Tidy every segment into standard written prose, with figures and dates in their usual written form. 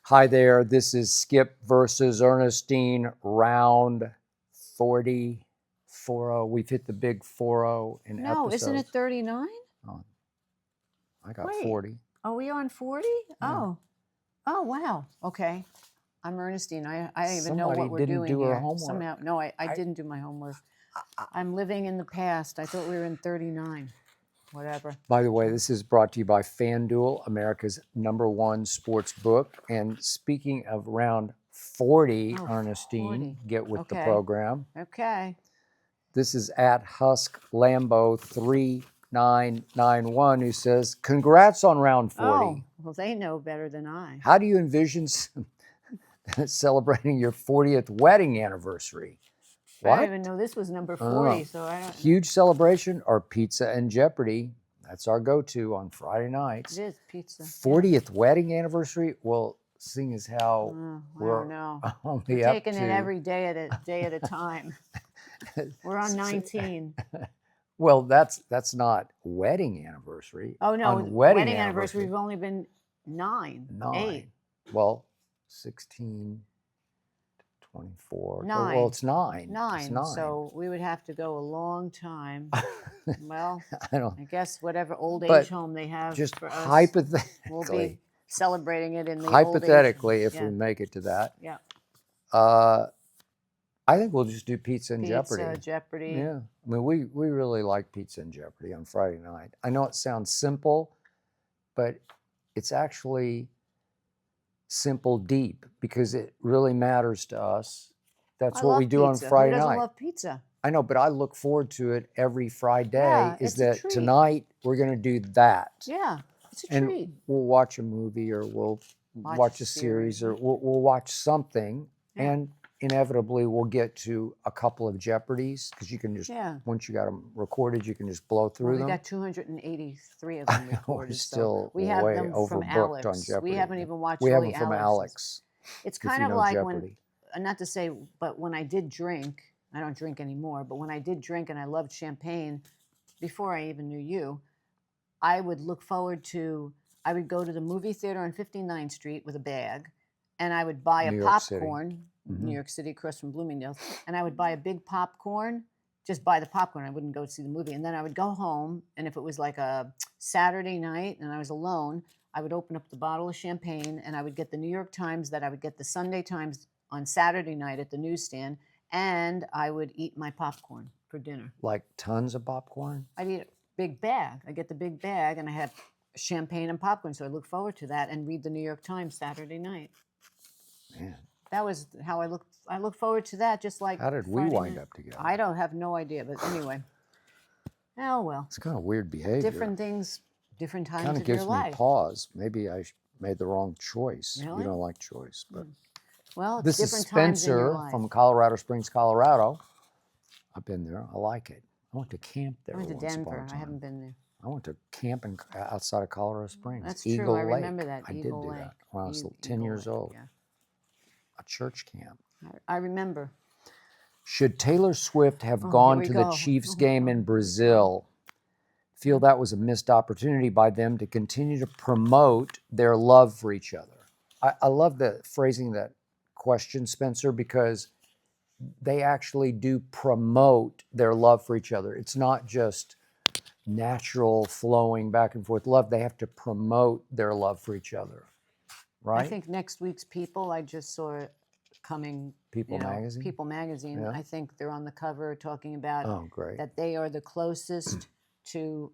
Hi there, this is Skip versus Ernestine, round 40. 40. We've hit the big 40 in episodes. No, isn't it 39? Oh, I got Wait. 40. Are we on 40? Yeah. Oh, wow. Okay. I'm Ernestine. I don't even know Somebody what we're didn't doing do her here. homework. Somehow, no, I didn't do my homework. I'm living in the past. I thought we were in 39. Whatever. By the way, this is brought to you by FanDuel, America's #1 sports book. And speaking of round 40, Ernestine, 40. get with the Okay. program. Okay. This is at Husk Lambo 3991 who says, congrats on round 40. Oh, well, they know better than I. How do you envision celebrating your 40th wedding anniversary? I don't even know this was number 40, so I don't. Huge celebration or pizza and Jeopardy? That's our go-to on Friday nights. It is pizza. 40th wedding anniversary? Well, seeing as how I don't know. only We're up taking to... it every day at a time. We're on 19. Well, that's not wedding anniversary. Oh no, on wedding anniversary we've only been 9. 8. Well, 16, 24. 9. Well, it's 9. 9. It's 9. So we would have to go a long time. Well, I guess whatever old age home they have just for us, hypothetically, we'll be celebrating it in the hypothetically, old age. if we make it to that. Yeah. I think we'll just do pizza and Jeopardy. Pizza, Jeopardy. Yeah. I mean, we really like pizza and Jeopardy on Friday night. I know it sounds simple, but it's actually simple deep because it really matters to us. That's what we do on Friday night. Who doesn't love pizza? I know, but I look forward to it every Friday. Yeah, is it's a that treat. Tonight we're going to do that. Yeah, it's a And treat. we'll watch a movie or we'll watch a series or we'll watch something. Yeah. And inevitably we'll get to a couple of Jeopardies because you can just, once you got them recorded, you can just blow through them. We got 283 of them recorded. We're still we have way them from overbooked Alex. on Jeopardy. We haven't even watched We have them really from Alex. It's kind of like Jeopardy. when, not to say, but when I did drink, I don't drink anymore, but when I did drink and I loved champagne, before I even knew you, I would look forward to, I would go to the movie theater on 59th Street with a bag, and I would buy a popcorn, New York City, across from Bloomingdale's, and I would buy a big popcorn, just buy the popcorn. I wouldn't go see the movie. And then I would go home, and if it was like a Saturday night and I was alone, I would open up the bottle of champagne, and I would get the New York Times, that I would get the Sunday Times on Saturday night at the newsstand, and I would eat my popcorn for dinner. Like tons of popcorn? I'd eat a big bag. I get the big bag, and I have champagne and popcorn, so I look forward to that and read the New York Times Saturday night. Man. That was how I looked. I look forward to that, just like. How did we wind up together? I don't have no idea, but anyway. Oh well. It's kind of weird behavior. Different things, different times kind of of your gives life. me pause. Maybe I made the wrong choice. Really? You don't like choice, but well, it's this is different times in your Spencer life. from Colorado Springs, Colorado. I've been there. I like it. I went to camp there. I went to once upon a Denver. I time. haven't been there. I went to camp outside of Colorado Springs. That's Eagle true. I Lake. remember that. I did Eagle do Lake. that when I was 10 years old. Yeah. A church camp. I remember. Should Taylor Swift have gone to the Chiefs game in Brazil? Feel that was a missed opportunity by them to continue to promote their love for each other. I love the phrasing of that question, Spencer, because they actually do promote their love for each other. It's not just natural flowing back and forth love. They have to promote their love for each other, right? I think next week's People, I just saw it coming. People magazine? People magazine. Yeah. I think they're on the cover talking about great. that they are the closest to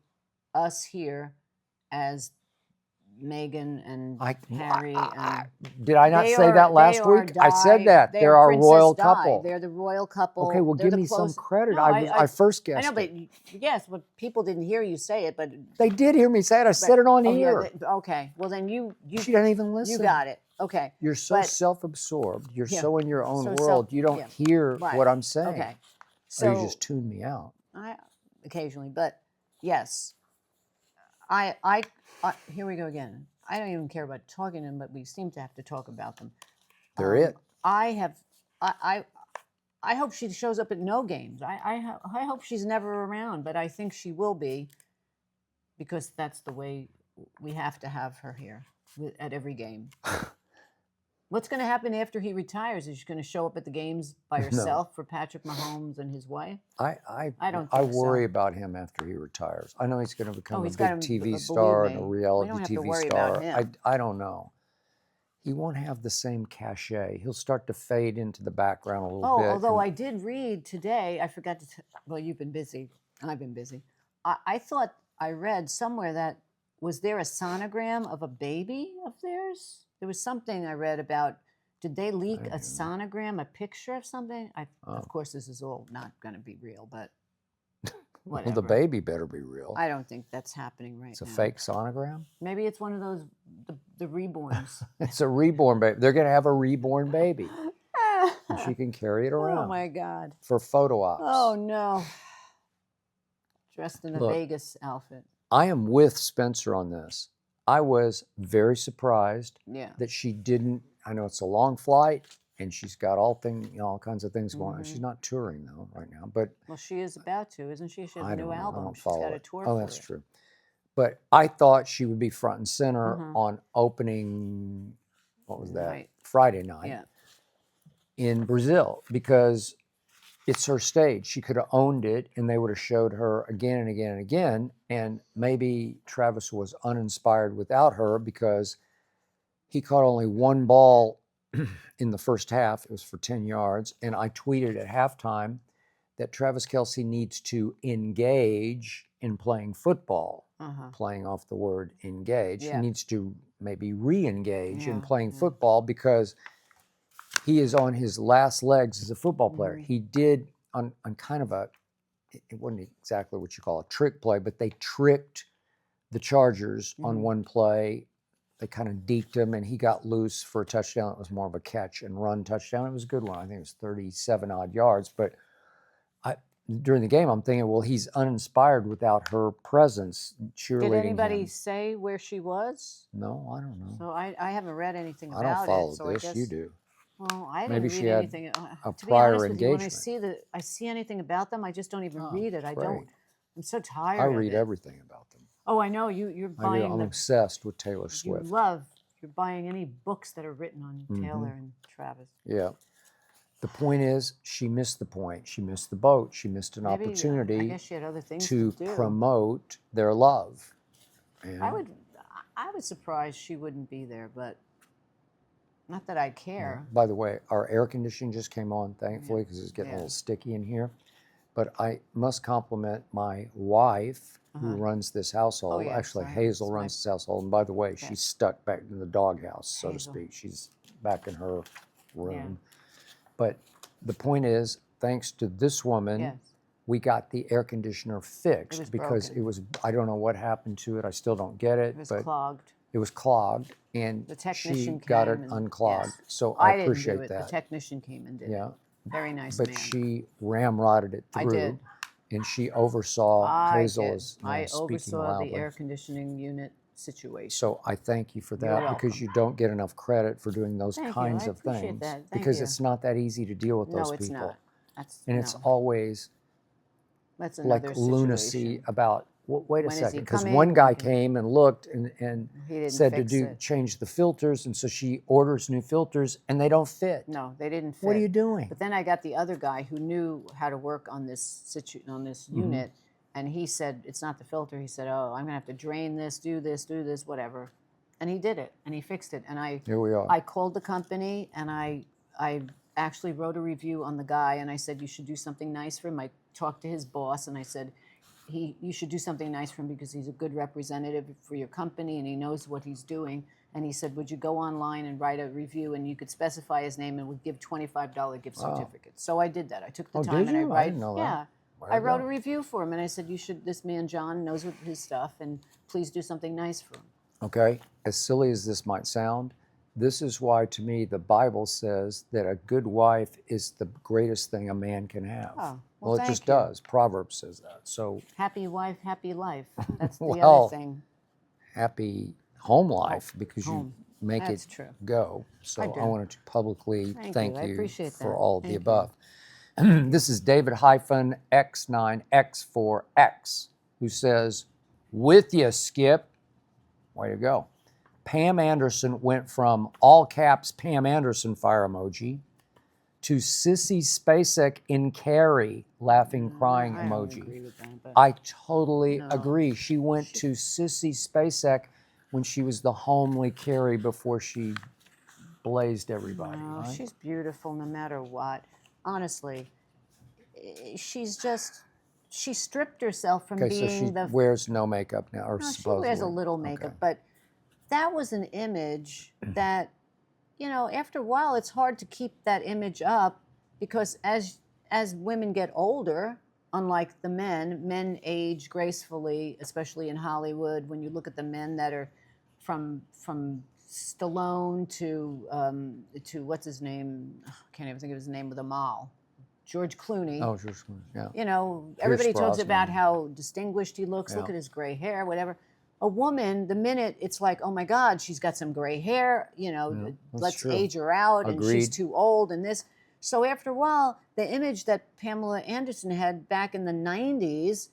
us here as Meghan and Harry. Did I not say that last week? I said that. They're our royal couple. They're the royal couple. Okay, well, give me some credit. No, I first guessed I know, but yes, but people didn't hear you say it, but they did hear me say it. I said it on here. Yeah, okay, well then you she didn't even listen. You got it. Okay. You're so self-absorbed. You're so in your own world. You don't hear what I'm saying. Okay. So or you just tune me out. Occasionally, but yes, I here we go again. I don't even care about talking to them, but we seem to have to talk about them. They're it. I hope she shows up at no games. I hope she's never around, but I think she will be, because that's the way we have to have her here at every game. What's going to happen after he retires? Is she going to show up at the games by herself for Patrick Mahomes and his wife? I don't think I worry so. about him after he retires. I know he's going to become a he's big got TV believe star and a me, we reality don't have to TV worry star. about him. I don't know. He won't have the same cachet. He'll start to fade into the background a little bit. Although I did read today, I forgot to. Well, you've been busy. I've been busy. I thought I read somewhere that was there a sonogram of a baby of theirs? There was something I read about. Did they leak a sonogram, a picture of something? Of course, this is all not going to be real, but whatever. Well, the baby better be real. I don't think that's happening right now. It's a fake sonogram? Maybe it's one of those, the reborns. It's a reborn baby. They're going to have a reborn baby. And she can carry it around. Oh, my God. For photo ops. Oh, no. Dressed in a Vegas outfit. I am with Spencer on this. I was very surprised that she didn't. I know it's a long flight, and she's got all kinds of things going on. She's not touring though right now, but she is about to, isn't she? She has a new album. She's got a tour. Oh, that's true. But I thought she would be front and center on opening. What was that? Friday night in Brazil, because it's her stage. She could have owned it, and they would have showed her again and again and again. And maybe Travis was uninspired without her because he caught only one ball in the first half. It was for 10 yards. And I tweeted at halftime that Travis Kelce needs to engage in playing football, playing off the word engage. He needs to maybe re-engage in playing football because he is on his last legs as a football player. He did on kind of it wasn't exactly what you call a trick play, but they tricked the Chargers on one play. They kind of deked him, and he got loose for a touchdown. It was more of a catch and run touchdown. It was a good one. I think it was 37-odd yards. But during the game, I'm thinking, well, he's uninspired without her presence cheerleading him. Did anybody say where she was? No, I don't know. So I haven't read anything about it. I don't follow so this. I guess, You do. Well, I didn't Maybe read she had anything. a To be prior honest with you, engagement. when I see anything about them, I just don't even read it. I great. don't. I'm so tired. I of read it. everything about them. Oh, I know you're buying. I'm obsessed with Taylor Swift. You're buying any books that are written on Taylor and Travis. Yeah. The point is, she missed the point. She missed the boat. She missed an opportunity I guess she had other things to do. promote their love. And I was surprised she wouldn't be there, but not that I care. By the way, our air conditioning just came on, thankfully, because it's getting a little sticky in here. But I must compliment my wife, who runs this household. Actually, Hazel runs this household. And by the way, she's stuck back in the doghouse, so to speak. She's back in her room. But the point is, thanks to this woman, we got the air conditioner fixed because it was, I don't know what happened to it. I still don't get it. It was clogged. It was clogged, and the technician she got it and, unclogged. So I appreciate didn't do it. that. The technician came and did it. Very nice But man. she ramrodded it through. I did. And she oversaw Hazel as I speaking oversaw loudly. the air conditioning unit situation. So I thank you for that because you don't get enough credit for doing those kinds of things. That. Because it's not that easy to deal with those people. No, it's not. It's always like lunacy about, wait a second, because one guy came and looked and said to change the filters, and so she orders new filters and they don't fit. No, they didn't fit. What are you doing? But then I got the other guy who knew how to work on this unit, and he said, it's not the filter. He said, oh, I'm going to have to drain this, do this, whatever. And he did it, and he fixed it. And here we are. I called the company, and I actually wrote a review on the guy, and I said, you should do something nice for him. I talked to his boss, and I said, you should do something nice for him because he's a good representative for your company, and he knows what he's doing. And he said, would you go online and write a review, and you could specify his name and would give $25 gift certificates. So I did that. I took the time, and I didn't know that. I wrote a review for him, and I said, this man, John, knows his stuff, and please do something nice for him. Okay, as silly as this might sound, this is why, to me, the Bible says that a good wife is the greatest thing a man can have. Oh, well, it just does. Proverbs says that. So happy wife, happy life. That's the other thing. Happy home life because you make it go. So I wanted to publicly thank you for all of the above. This is David-X9X4X who says, with you, Skip. Way to go. Pam Anderson went from all caps Pam Anderson fire emoji to Sissy Spacek in Carrie laughing, crying I don't emoji. agree with that, but I totally No. agree. She went to Sissy Spacek when she was the homely Carrie before she blazed everybody. no, Right? she's beautiful no matter what. Honestly, she stripped herself from Okay, so being she the. wears no makeup now, or No, she supposedly. wears a little makeup, Okay. but that was an image that, after a while, it's hard to keep that image up because as women get older, unlike the men age gracefully, especially in Hollywood. When you look at the men that are from Stallone to what's his name? I can't even think of his name with Amal. George Clooney. Oh, George Clooney, yeah. Everybody talks Brosnan. about how distinguished he looks. Yeah. Look at his gray hair, whatever. A woman, the minute it's like, oh my God, she's got some gray hair, let's true. age her out, and she's Agreed. too old, and this. So after a while, the image that Pamela Anderson had back in the 90s,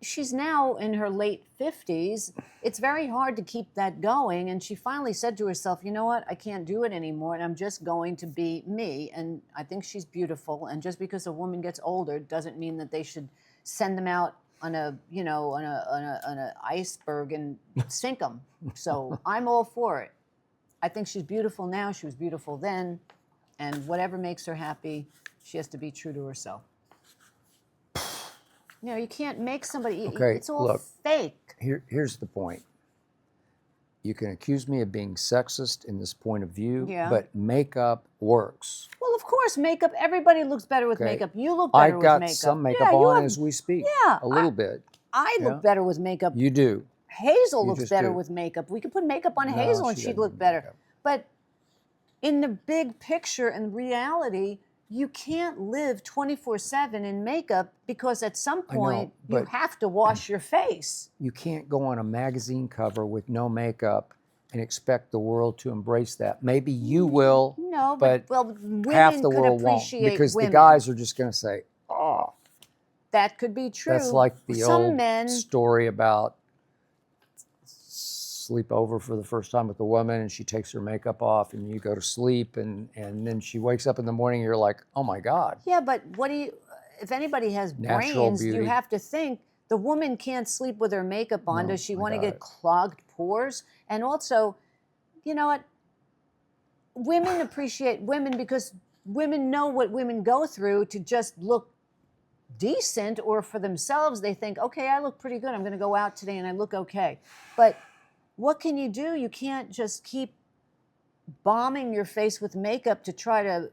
she's now in her late 50s. It's very hard to keep that going. And she finally said to herself, you know what? I can't do it anymore. And I'm just going to be me. And I think she's beautiful. And just because a woman gets older doesn't mean that they should send them out on a iceberg and sink them. So I'm all for it. I think she's beautiful now. She was beautiful then. And whatever makes her happy, she has to be true to herself. You can't make somebody. Okay, It's all look, fake. Here's the point. You can accuse me of being sexist in this point of view, Yeah. but makeup works. Well, of course, makeup. Everybody looks better with Okay. makeup. You look I better with got makeup. some makeup you on have- as we speak. Yeah, A little bit. I Yeah. look better with makeup. You do. Hazel You looks just better do. with makeup. We could put makeup on No, Hazel and she she'd doesn't look have better. makeup. But in the big picture and reality, you can't live 24/7 in makeup because at some I know, point you but- have to wash your face. You can't go on a magazine cover with no makeup and expect the world to embrace that. Maybe you will, No, but women half the could world won't, appreciate because women. the guys are just going to say, "Oh." That could be true. That's like the Some old men. story about sleep over for the first time with a woman and she takes her makeup off and you go to sleep and then she wakes up in the morning and you're like, oh my God. Yeah, but if anybody has Natural brains, you beauty. have to think the woman can't sleep with her makeup on. No, Does she I want to got get it. clogged pores? And also, you know what? Women appreciate women because women know what women go through to just look decent, or for themselves, they think, okay, I look pretty good. I'm going to go out today and I look okay. But what can you do? You can't just keep bombing your face with makeup to try to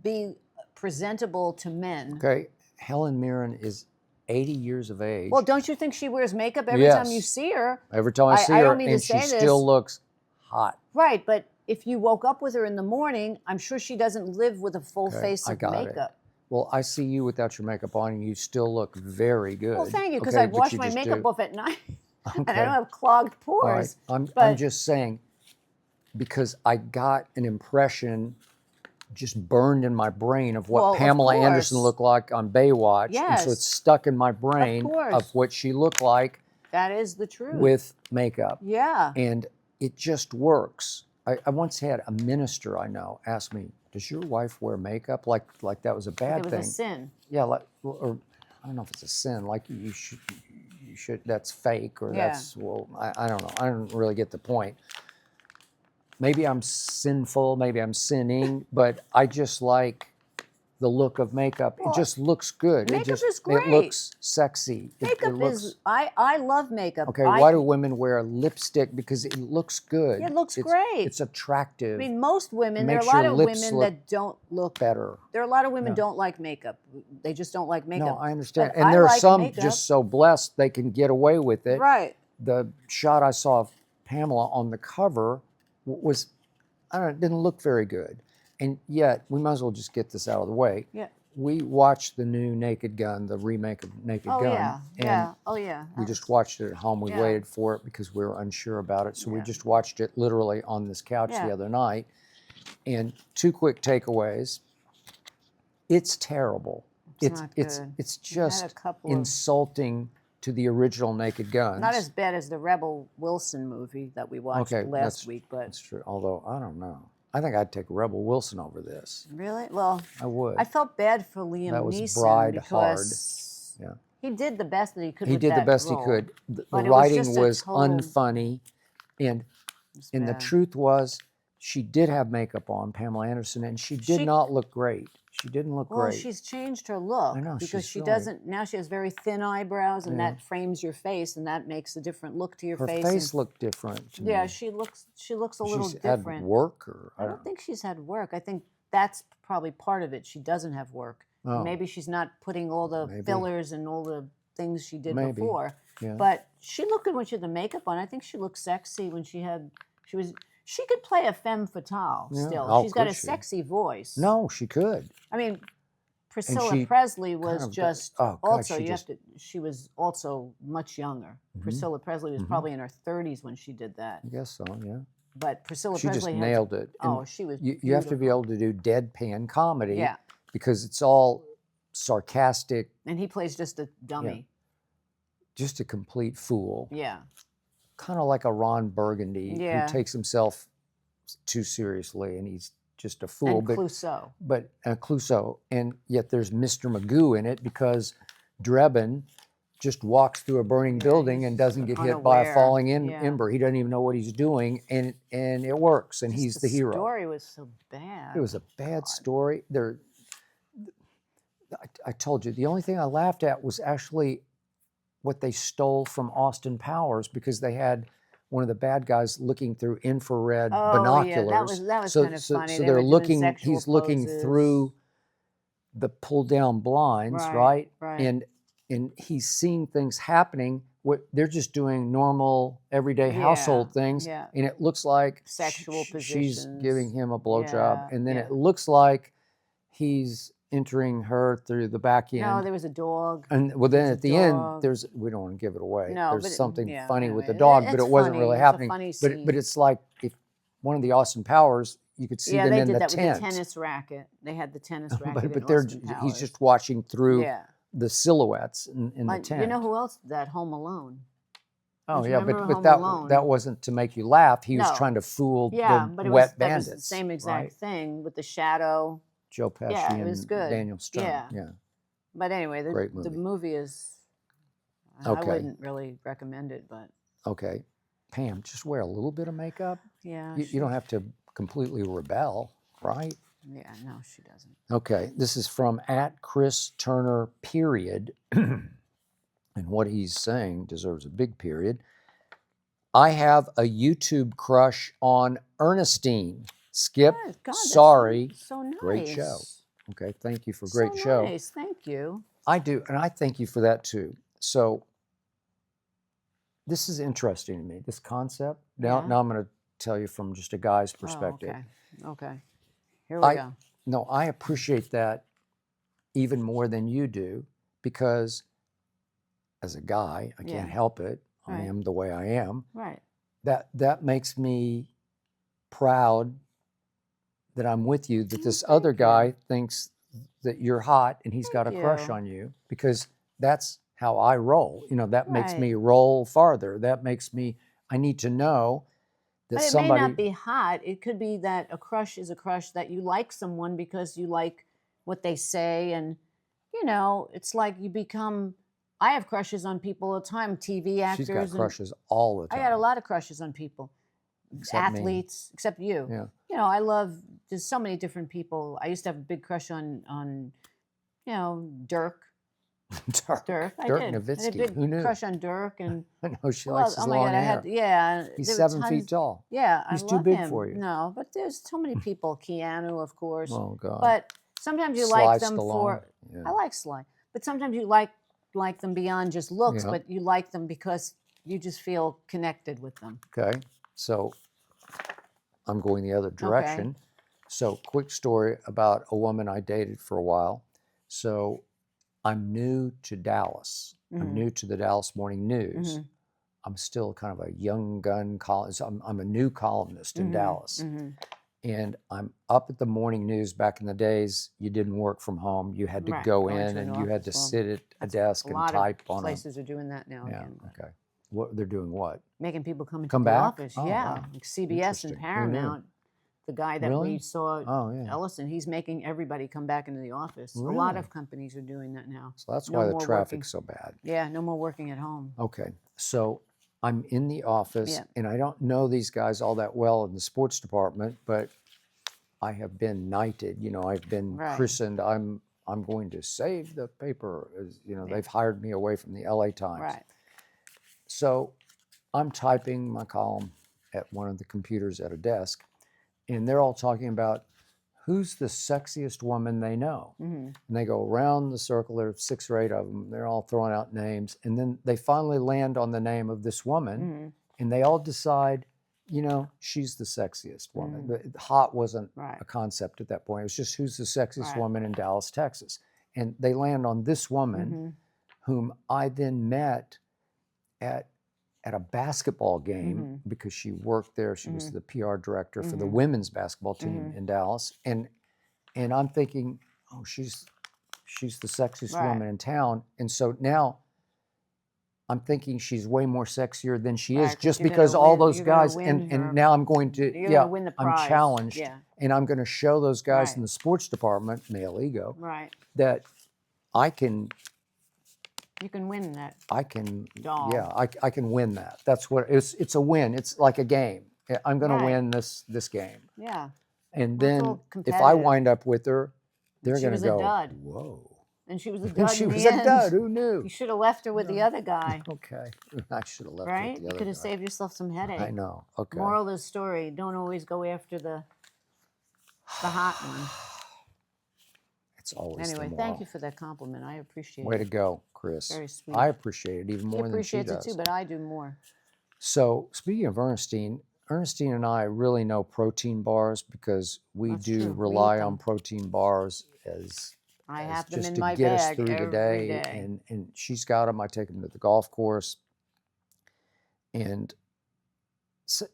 be presentable to men. Okay, Helen Mirren is 80 years of age. Well, don't you think she wears makeup every Yes. time you see her? Every time I see I her, don't mean to and she say this. still looks hot. Right, but if you woke up with her in the morning, I'm sure she doesn't live with a full Okay, face I of got makeup. it. Well, I see you without your makeup on, and you still look very good. Well, thank you, because Okay, I but wash you my just makeup do. off at night, and I Okay. don't have clogged All right, pores. I'm but- just saying, because I got an impression just burned in my brain of what Well, of Pamela Anderson course. looked like on Baywatch. And Yes. so it's stuck in my brain course. of what she looked like That is the truth. with makeup. Yeah. And it just works. I once had a minister I know ask me, does your wife wear makeup? Like that was a bad It was thing. a sin. Yeah, or I don't know if it's a sin. Like you should. That's fake, or Yeah. that's I don't know. I don't really get the point. Maybe I'm sinful. Maybe I'm sinning, but I just like the look of makeup. Well, it just looks good. makeup is It great. looks sexy. Makeup looks, I love makeup. okay. Why do women wear lipstick? Because it looks good. It looks It's great. It's attractive. I mean, most women, there are a Makes lot your of lips women look that don't look better. There are a lot of women Yeah. don't like makeup. They just don't like makeup. No, I understand. But And I there are like some makeup. just so blessed they can get away with it. Right. The shot I saw of Pamela on the cover was, I don't know, it didn't look very good. And yet, we might as well just get this out of the way. Yeah. We watched the new Naked Gun, the remake of Naked Oh Gun. yeah. And Yeah. Oh yeah. we just watched it at home. We Yeah. waited for it because we were unsure about it. So we Yeah. just watched it literally on this couch Yeah. the other night. And two quick takeaways. It's terrible. It's not It's good. it's We had a just couple of- insulting to the original Naked Guns. Not as bad as the Rebel Wilson movie that we watched last week, but that's true. Although I don't know, I think I'd take Rebel Wilson over this. Really? Well, I would. I felt bad for Liam That was Neeson bride because hard. Yeah. he did the best that he could. He with did the that best role. he could. The But it writing just a was total- unfunny, and the bad. truth was, she did have makeup on, Pamela Anderson, and she did not look great. She didn't look Well, great. she's changed her look I know, because she's she really- doesn't now. She has very thin eyebrows, and Yeah. that frames your face, and that makes a different look to your Her face. face and- looked different. To yeah, me. she looks a little She's different. had work, or I don't think she's had work. I think that's probably part of it. She doesn't have work. Oh. Maybe she's not putting all the Maybe. fillers and all the things she did Maybe. before. Yeah. But she looked good when she had the makeup on. I think she looked sexy when she could play a femme fatale Yeah. still. Oh, She's got a could she? sexy voice. No, she could. I mean, Priscilla she Presley was kind of just oh, God, also she just- she was also much younger. Priscilla Presley was probably in her 30s when she did that. I guess so. Yeah. But Priscilla She Presley just nailed it. And Oh, she was you have to be able to do deadpan comedy. Yeah. Because it's all sarcastic, And he plays just a dummy. just a complete fool. Yeah. Kind of like a Ron Burgundy Yeah. who takes himself too seriously, and he's just a fool. And Clouseau. But Clouseau, and yet there's Mr. Magoo in it because Drebin just walks through a burning building and doesn't get hit by a unaware. falling Yeah. ember. He doesn't even know what he's doing, and it works, and Just he's the hero. The story was so bad. It was a bad story. I told you, the only thing I laughed at was actually what they stole from Austin Powers, because they had one of the bad guys looking through infrared binoculars. Yeah, that was kind of funny. So They they're were doing looking. sexual He's looking poses. through the pull down blinds, right? Right. And he's seeing things happening. What they're just doing normal everyday household things, yeah. and it looks like Sexual she's positions. giving him a blowjob, Yeah, and then yeah. it looks like he's entering her through the back end. No, there was a dog. And well, then There's at a the end, dog. we don't want to give it away. No, there's but something yeah, funny with the anyway, dog, but it's it wasn't funny. really It's a happening. funny But scene. it's like if one of the Austin Powers, you could see them they in did the that tent. with the tennis racket. They had the tennis racket. but in they're Austin he's Powers. just watching through Yeah. the silhouettes in the But tent. you know who else did that? Home Alone. Oh Don't you yeah, remember but Home that Alone? that wasn't to make you laugh. He was No. trying to fool Yeah, the but it wet was bandits. the same exact right? thing with the shadow. Joe Pesci Yeah, it was and good. Daniel Stern. Yeah. But anyway, Great the movie. movie is. Okay. I wouldn't really recommend it, but Okay, Pam, just wear a little bit of makeup. yeah. You don't have to completely rebel, right? Yeah, no, she doesn't. Okay, this is from @ChrisTurner period, and what he's saying deserves a big period. I have a YouTube crush on Ernestine. Skip, Yeah, God, that's sorry. So nice. Great show. Okay, thank you for So great show. Nice, thank you. I do, and I thank you for that too. So this is interesting to me, this concept. Now, Yeah. now I'm going to tell you from just a guy's Oh, perspective. okay. Here we go. No, I appreciate that even more than you do, because as a guy, I Yeah. can't help it. I Right. am the way I am. Right. That makes me proud that I'm with you, that this thank other you. guy thinks that you're hot and he's got a Thank crush you. on you, because that's how I roll. You know, that makes me Right. roll farther. That makes me, I need to know that But it somebody. may not be hot. It could be that a crush is a crush, that you like someone because you like what they say, and it's like you become. I have crushes on people all the time, TV actors. She's got and crushes all the I time. got a lot of crushes on people, Except me. athletes, except you. Yeah. I love. There's so many different people. I used to have a big crush on Dirk. Dirk. I Dirk did. I Nowitzki. had a big Who knew? crush on Dirk, and I know she well, likes his oh my long God, I hair. had yeah. He's there were 7 feet tons- tall. Yeah, He's I too love big him. for you. No, but there's so many people. Keanu, of course. Oh God. But sometimes you Sly like them Stallone. for. Yeah. I like Sly, but sometimes you like them beyond just looks, Yeah. but you like them because you just feel connected with them. Okay, so I'm going the other direction. So, quick story about a woman I dated for a while. So, I'm new to Dallas. I'm Mhm. new to the Dallas Morning News. Mhm. I'm still kind of a young gun columnist. I'm a new columnist in Mhm. Dallas. Mhm. and I'm up at the morning news. Back in the days, you didn't work from home. You had to Right, go go in into an and you had to office. Well, sit at a that's desk a and lot of type on a. places are doing that now Yeah, again. but okay. What they're doing? What? Making people come into Come the back? office. Oh, Yeah, wow. like CBS and Interesting. Who knew? Paramount. The guy that we Really? saw, Oh, yeah. Ellison, he's making everybody come back into the office. A lot Really? of companies are doing that now. So that's No why the more traffic's so bad. Yeah, no more working at home. Okay. So I'm in the office, Yeah. and I don't know these guys all that well in the sports department, but I have been knighted. You know, I've been Right. christened. I'm going to save the paper. You know, Yeah. they've hired me away from the LA Times. Right. So I'm typing my column at one of the computers at a desk, and they're all talking about who's the sexiest woman they know. Mm-hmm. And they go around the circle. There's 6 or 8 of them. They're all throwing out names. And then they finally land on the name of this woman. Mm-hmm. And they all decide, you know, she's the sexiest woman. Mm-hmm. The hot wasn't Right. a concept at that point. It was just who's the sexiest Right. woman in Dallas, Texas. And they land on this woman Mm-hmm. whom I then met at a basketball game Mm-hmm. because she worked there. She was Mhm. the PR director for the Mhm. women's basketball team Mhm. in Dallas. And I'm thinking, oh, she's the sexiest Right. woman in town. And so now I'm thinking she's way more sexier than she Right, is 'cause just you're because gonna all win- those you're gonna guys, win her- and now I'm going to, You're yeah, gonna win the I'm prize. challenged, Yeah. and I'm going to show those guys in Right. the sports department, male ego, Right. that I can, You can win that. yeah, I can win that. That's what it's a win. It's like a game. I'm going Right. to win this game. Yeah. And Well, it's then all if I competitive. wind up with her, they're She going was to a go, dud. whoa. And she was a And dud she in was the a end. dud. Who knew? You should have left her with the other guy. Okay. I should have left Right? with the You other could have guy. saved yourself some headache. I know. Okay. Moral of the story, don't always go after the hot one. It's always Anyway, the thank moral. you for that compliment. I appreciate Way it. to go, Chris. Very sweet. I appreciate it even He more than she appreciates it does. too, but I do more. So speaking of Ernestine and I really know protein bars because we That's do true. We rely eat on them. protein bars as I have them just in to my get us bag through the every day. day. And she's got them. I take them to the golf course. And so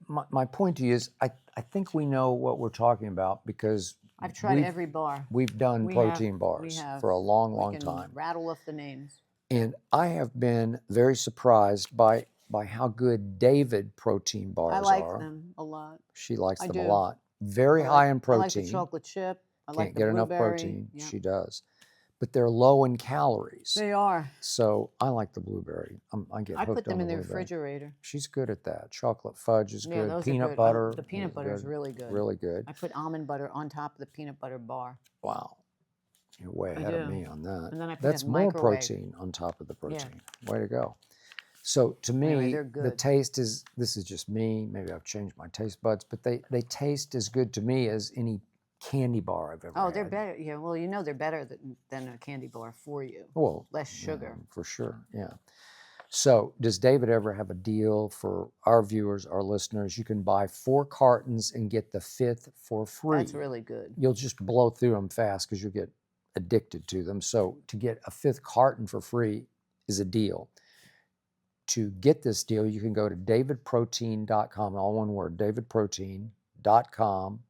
my point to you is I think we know what we're talking about because I've tried every bar. we've done protein We bars have. for a long, We long can time. rattle off the names. And I have been very surprised by how good David protein bars I like are. them a lot. She likes I them do. a lot. Very high in I protein. like the chocolate chip. I like Can't the get enough blueberry. protein. Yeah. She does. But they're low in calories. They are. So I like the blueberry. I get I hooked put them on in the blueberry. refrigerator. She's good at that. Chocolate fudge is Yeah, good. those are Peanut good. butter. The peanut butter is really good. Really good. I put almond butter on top of the peanut butter bar. Wow. You're way ahead of do. me on that. And then I put That's it in more microwave. protein on top of the Yeah. protein. Way to go. So to me, Anyway, they're the good. taste is, this is just me, maybe I've changed my taste buds, but they taste as good to me as any candy bar I've ever Oh, had. they're better. Yeah, well, you know they're better than a candy bar for you. Well, Less sugar. for sure, yeah. So does David ever have a deal for our viewers, our listeners? You can buy 4 cartons and get the 5th for free. That's really good. You'll just blow through them fast because you'll get addicted to them. So to get a 5th carton for free is a deal. To get this deal, you can go to davidprotein.com, all one word, davidprotein.com/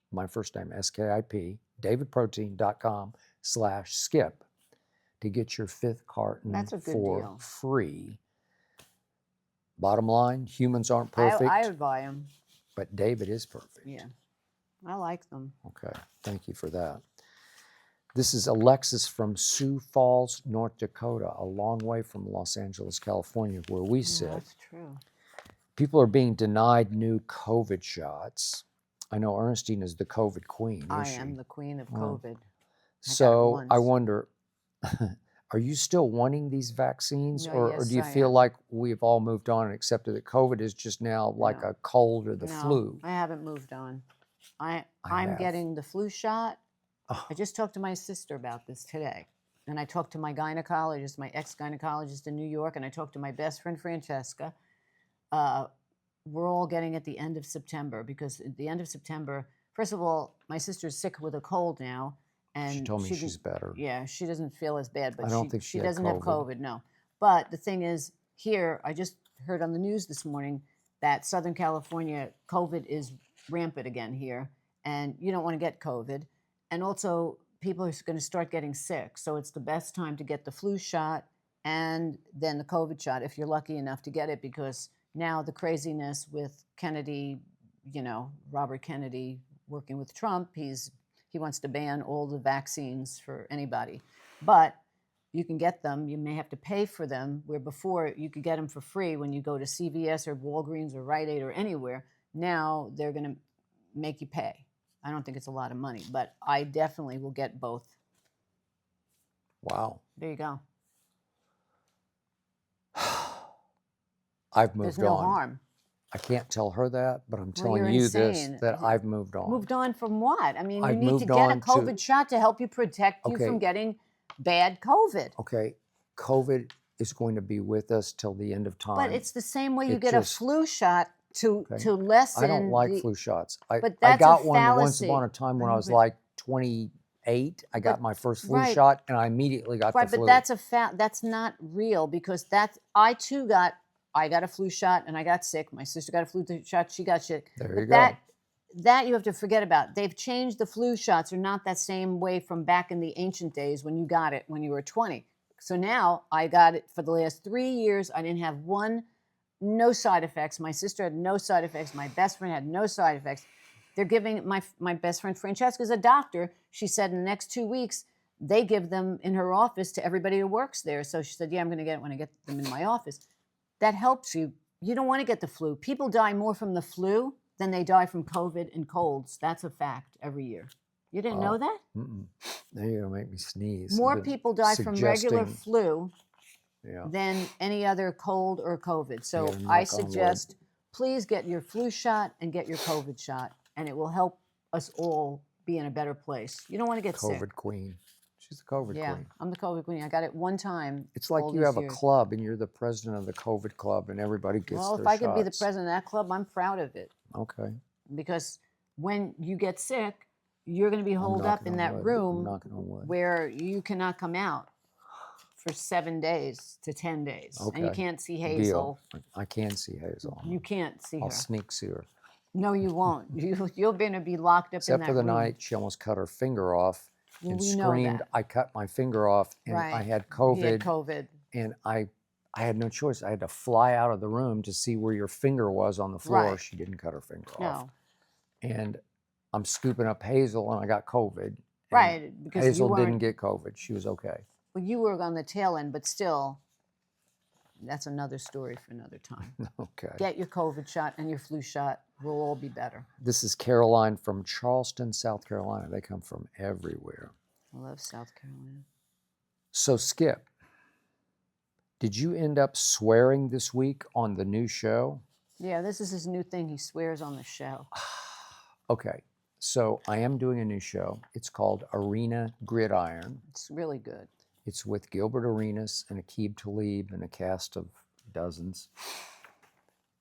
my first name, SKIP, davidprotein.com/skip to get your 5th carton That's a good for deal. free. Bottom line, humans aren't perfect, I would buy them. but David is perfect. Yeah, I like them. Okay, thank you for that. This is Alexis from Sioux Falls, North Dakota, a long way from Los Angeles, California, where we sit. Yeah, that's true. People are being denied new COVID shots. I know Ernestine is the COVID queen, I is she? am the queen of Well, COVID. So I once. wonder, are you still wanting these vaccines, No, or yes, do you I feel am. like we've all moved on and accepted that COVID is just now like No. a cold or the No, flu? I haven't moved on. I'm have. getting the flu shot. Oh. I just talked to my sister about this today. And I talked to my gynecologist, my ex-gynecologist in New York, and I talked to my best friend, Francesca. We're all getting at the end of September because at the end of September, first of all, my sister's sick with a cold now. And She told me she's better. Yeah, she doesn't feel as bad, but I don't think she had doesn't have COVID. COVID, no. But the thing is, here, I just heard on the news this morning, that Southern California COVID is rampant again here, and you don't want to get COVID. And also, people are going to start getting sick. So it's the best time to get the flu shot and then the COVID shot if you're lucky enough to get it, because now the craziness with Kennedy, Robert Kennedy working with Trump, he wants to ban all the vaccines for anybody. But you can get them. You may have to pay for them, where before you could get them for free when you go to CVS or Walgreens or Rite Aid or anywhere. Now they're going to make you pay. I don't think it's a lot of money, but I definitely will get both. Wow. There you go. I've moved on. There's no harm. I can't tell her that, but I'm telling you're you insane. this, that I've moved on. Moved on from what? I mean, you I've need to moved get a on COVID shot to help you protect you Okay. from getting bad COVID. Okay, COVID is going to be with us till the end of time. But it's the same way you It get just- a flu shot to Okay. lessen. I don't like flu shots. But I that's got a one once fallacy. upon a time when I was But- like 28. I got my first flu right. shot, and I immediately got Right, the flu. but that's not real, because I too got a flu shot and I got sick. My sister got a flu shot, she got sick. There But you go. that you have to forget about. They've changed the flu shots. Are not that same way from back in the ancient days when you got it when you were 20. So now I got it for the last 3 years. I didn't have no side effects. My sister had no side effects. My best friend had no side effects. They're giving my best friend Francesca's a doctor. She said in the next 2 weeks, they give them in her office to everybody who works there. So she said, yeah, I'm going to get it when I get them in my office. That helps you. You don't want to get the flu. People die more from the flu than they die from COVID and colds. That's a fact every year. You didn't know that? Mm-mm. Now you're going to make me sneeze. More You've been people die from regular suggesting- flu Yeah. than any other cold or COVID. So Yeah, knock I on suggest please get your flu shot and get your COVID shot, and it will help us all be in a better place. You don't want to get COVID sick. queen. She's the COVID Yeah, queen. I'm the COVID queen. I got it one time. It's like all you these have a years. club and you're the president of the COVID club and everybody gets Well, their if I could be the shots. president of that club, I'm proud of it. Okay. Because when you get sick, you're going to be holed up knocking in on that wood. I'm room knocking on wood. where you cannot come out for 7 days to 10 days. And you Okay. can't see Deal. Hazel. I can see Hazel. You can't see I'll her. sneak see her. No, you won't. You're going to be locked up Except in that for the room. night she almost cut her finger off Well, and we know screamed, that. I cut my finger off and Right. I had He COVID. had COVID. And I had no choice. I had to fly out of the room to see where your finger was on the floor. Right. She didn't cut her finger off. No. And I'm scooping up Hazel and I got COVID. and Right. Because Hazel you didn't weren't, get COVID. She was okay. well, you were on the tail end, but still, that's another story for another time. Okay. Get your COVID shot and your flu shot. We'll all be better. This is Caroline from Charleston, South Carolina. They come from everywhere. I love South Carolina. So, Skip, did you end up swearing this week on the new show? Yeah, this is his new thing. He swears on the show. Okay. So, I am doing a new show. It's called Arena Gridiron. It's really good. It's with Gilbert Arenas and Aqib Talib and a cast of dozens.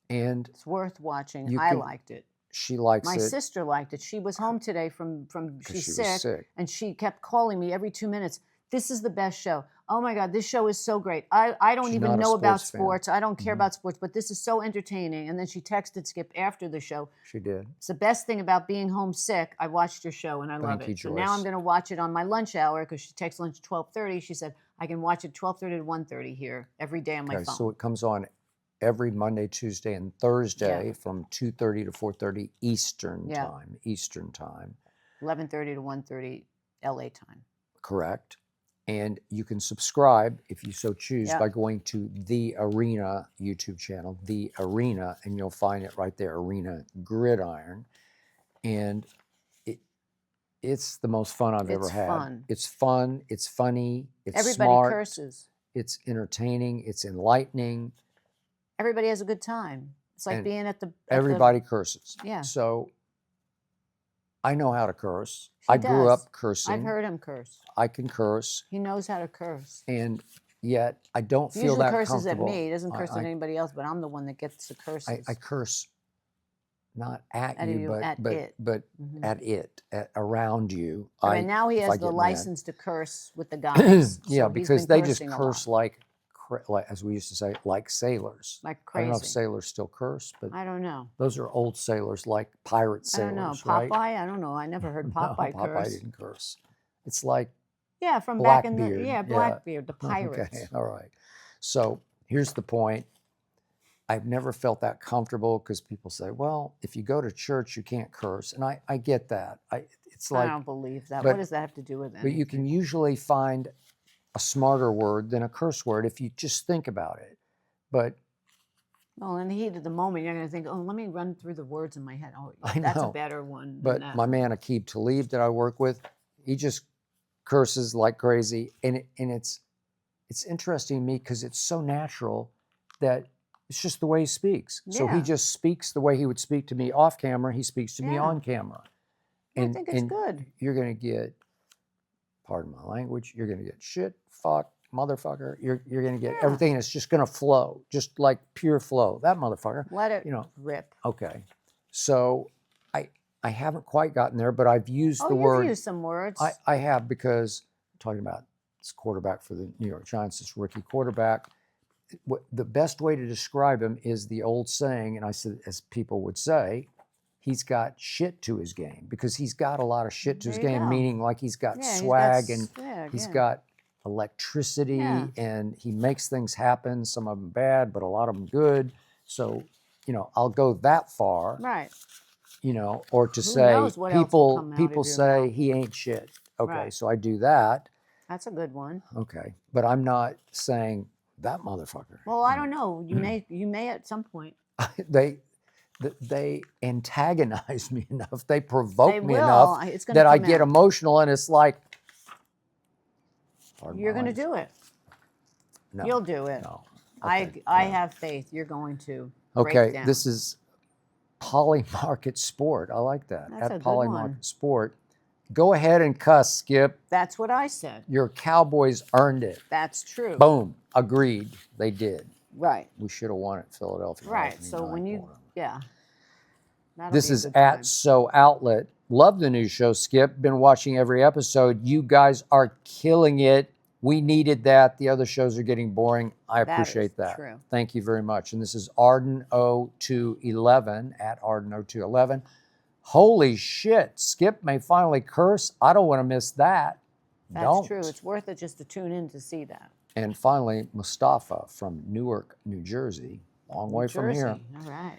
And It's worth watching. You I can- liked it. she likes My it sister liked it. She was home today from because she's she sick, was sick. and she kept calling me every 2 minutes. This is the best show. Oh my God, this show is so great. I don't She's even not a know about sports fan. sports. I don't care Mhm. about sports, but this is so entertaining. And then she texted Skip after the show. She did. It's the best thing about being home sick. I watched your show and I love Thank you, it. So now I'm Joyce. going to watch it on my lunch hour because she takes lunch at 12:30. She said I can watch it 12:30 to 1:30 here every day on my Okay, phone. so it comes on every Monday, Tuesday, and Thursday from 2:30 to 4:30 Eastern Yeah. time. Eastern time, 11:30 to 1:30 LA time. correct? And you can subscribe if you so choose Yeah. by going to The Arena YouTube channel, The Arena, and you'll find it right there, Arena Gridiron. And it's the most fun I've ever It's had. fun. It's fun. It's funny. It's Everybody smart. curses. It's entertaining. It's enlightening. Everybody has a good time. It's like And being at the Everybody curses. Yeah. So I know how to curse. He I grew does. up cursing. I've heard him curse. I can curse, He knows how to curse. and yet I don't He feel usually that curses at comfortable. me. He doesn't curse I, at anybody else, but I'm the one that gets the curses. I curse not at At you, you, but at but it. but Mhm. at it, around you. And now he if has I the get mad. license to curse with the guys. Yeah, so he's because been they just cursing a curse lot. like like, as we used to say, like sailors. Like I don't know if crazy. sailors still curse, but I don't know. those are old sailors, like pirate I don't know. sailors, right? Popeye? I don't know. I never heard Popeye No, Popeye curse. didn't curse. It's like Yeah, from back in the Blackbeard. Blackbeard, the Okay, pirates. all right. So here's the point. I've never felt that comfortable because people say, well, if you go to church, you can't curse. And I get that. It's I like, don't believe that. but- What does that have to do with but anything? you can usually find a smarter word than a curse word if you just think about it. But Well, in the heat of the moment, you're going to think, oh, let me run through the words in my head. Oh, I that's a know, better one than but that my one. man Akib Talib that I work with, he just curses like crazy, and it's interesting to me because it's so natural that it's just the way he speaks. So he Yeah. just speaks the way he would speak to me off camera. He speaks to me Yeah. on camera, I think it's good. You're gonna get, pardon my language, you're gonna get shit, fuck, motherfucker. You're gonna get Yeah. everything. It's just gonna flow, just like pure flow. That motherfucker. Let it You know. rip. Okay, so I haven't quite gotten there, but I've used Oh, the you've word. used some words. I have, because I'm talking about this quarterback for the New York Giants, this rookie quarterback. The best way to describe him is the old saying, and I said, as people would say, he's got shit to his game, because he's got a lot of shit to his There you game, go. meaning like he's got Yeah, swag and swag, he's yeah. got electricity Yeah. and he makes things happen, some of them bad, but a lot of them good. So, I'll go that far. Right. Or to Who say knows what else will come out of people your say mouth. he ain't shit. Okay, Right. so I do that. That's a good one. Okay, but I'm not saying that motherfucker. Well, I don't know. You may at some point. They antagonize me enough. They provoke They me will. enough It's gonna that I come get out. emotional, and it's like, pardon You're my going to language. do it. No, You'll do it. No. I Okay, have faith. You're going to. Okay, break down. this is Polymarket Sport. I like that. That's a At good one. Polymarket Sport. Go ahead and cuss, Skip. That's what I said. Your Cowboys earned it. That's true. Boom. Agreed. They did. Right. We should have won at Philadelphia. Right. So when you, that'll This be a is good at time. So Outlet. Love the new show, Skip. Been watching every episode. You guys are killing it. We needed that. The other shows are getting boring. I appreciate that. True. Thank you very much. And this is Arden0211 at Arden0211. Holy shit. Skip may finally curse. I don't want to miss that. That's true. It's worth it just to tune in to see that. And finally, Mustafa from Newark, New Jersey. Long way from here. All right.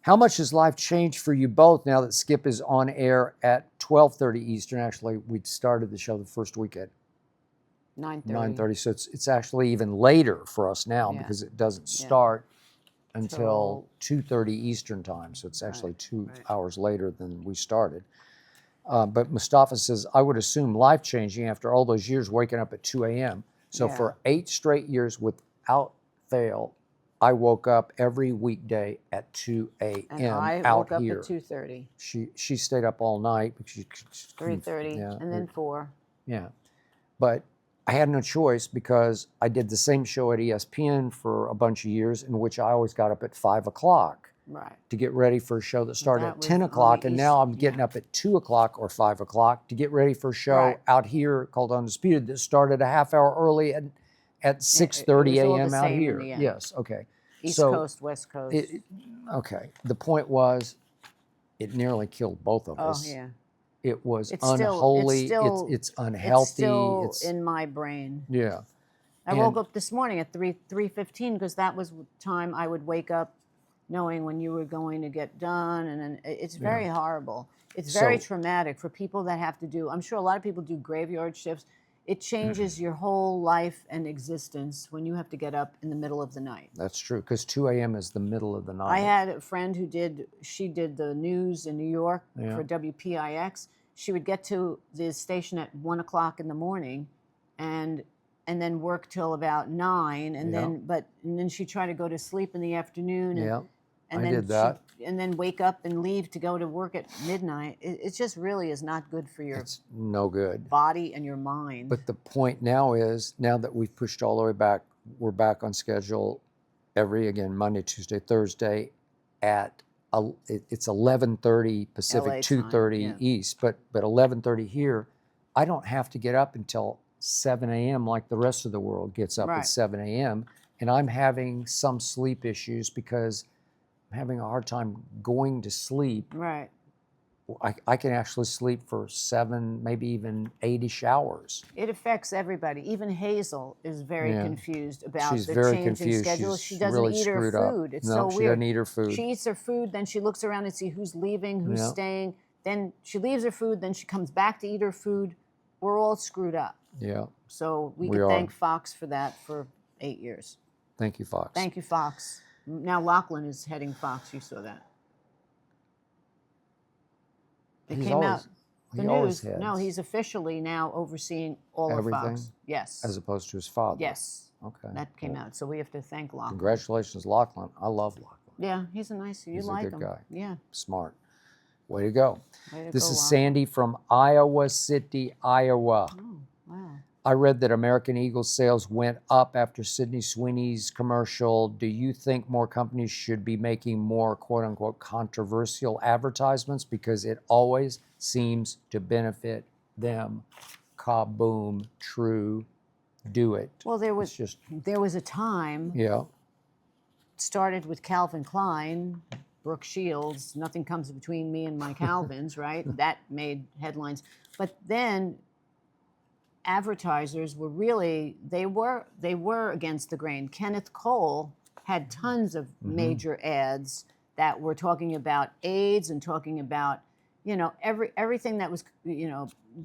How much has life changed for you both now that Skip is on air at 12:30 Eastern? Actually, we started the show the first week at 9:30. So it's actually even later for us now because it doesn't start until 2:30 Eastern time. So it's actually 2 hours later than we started. But Mustafa says, I would assume life-changing after all those years waking up at 2 a.m. So for 8 straight years without fail, I woke up every weekday at 2 a.m. And I out woke up here. at 2:30. She stayed up all night because she 3:30 and then 4. Yeah, but I had no choice because I did the same show at ESPN for a bunch of years, in which I always got up at 5 o'clock to get ready for a show that started at 10 o'clock, and now I'm getting up at 2 o'clock or 5 o'clock to get ready for a show out here called Undisputed that started a half hour early at 6:30 a.m. out here. Yes, okay. East Coast, West Coast. Okay. The point was, it nearly killed both of us. Oh, yeah. It was unholy. It's unhealthy. It's still in my brain. Yeah. I woke up this morning at 3:15 because that was the time I would wake up knowing when you were going to get done. And then it's very horrible. It's very traumatic for people that have to do, I'm sure a lot of people do graveyard shifts. It changes your whole life and existence when you have to get up in the middle of the night. That's true, because 2 a.m. is the middle of the night. I had a friend who did the news in New York for WPIX. She would get to the station at 1 o'clock in the morning and then work till about 9, and then she'd try to go to sleep in the afternoon. And I did that. And then wake up and leave to go to work at midnight. It just really is not good for your It's no good. body and your mind. But the point now is, now that we've pushed all the way back, we're back on schedule again, Monday, Tuesday, Thursday at, it's 11:30 Pacific, LA 2:30 East, but 11:30 here. I don't have to get up until 7 a.m. like the rest of the world gets up at 7 a.m. and I'm having some sleep issues because I'm having a hard time going to sleep. Right. I can actually sleep for 7, maybe even 8-ish hours. It affects everybody. Even Hazel is very confused about She's the very changing confused. schedule. She's She doesn't really eat her screwed up. food. It's No, so she weird. doesn't eat her food. She eats her food, then she looks around and see who's leaving, who's staying. Then she leaves her food, then she comes back to eat her food. We're all screwed up. Yeah. So we We could are. thank Fox for that for 8 years. Thank you, Fox. Thank you, Fox. Now Lachlan is heading Fox. You saw that. It came out. The news. No, he's officially now overseeing all of Fox. Yes. As opposed to his father. Yes. Okay. That came out. So we have to thank Lachlan. Congratulations, Lachlan. I love Lachlan. Yeah, he's a nice. You like him. He's a good guy. Yeah. Smart. Way to go. This is Lachlan. Sandy from Iowa City, Iowa. Oh, wow. I read that American Eagle sales went up after Sydney Sweeney's commercial. Do you think more companies should be making more quote-unquote controversial advertisements because it always seems to benefit them? Kaboom. True. Do it. Well, there was a time. Yeah. It started with Calvin Klein, Brooke Shields. Nothing comes between me and my Calvins, right? That made headlines. But then advertisers were really they were against the grain. Kenneth Cole had tons of major ads that were talking about AIDS and talking about, everything that was,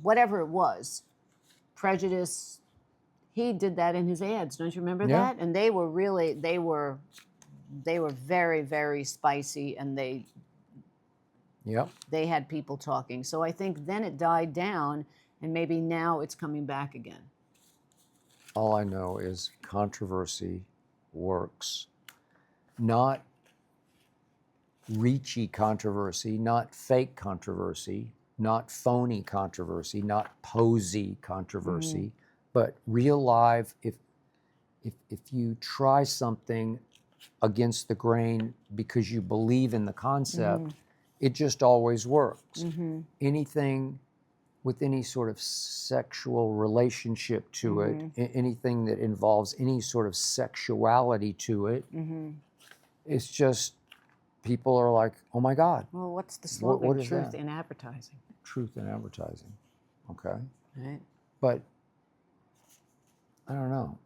whatever it was, prejudice. He did that in his ads. Don't you remember that? And they were very, very spicy, and they had people talking. So I think then it died down. And maybe now it's coming back again. All I know is controversy works. Not reachy controversy, not fake controversy, not phony controversy, not posy controversy, but real live. If you try something against the grain because you believe in the concept, it just always works. Anything with any sort of sexual relationship to it, anything that involves any sort of sexuality to it, it's just, people are like, oh my God. Well, what's the slogan? What is Truth that? in advertising. Truth in advertising. Okay. Right. But I don't know.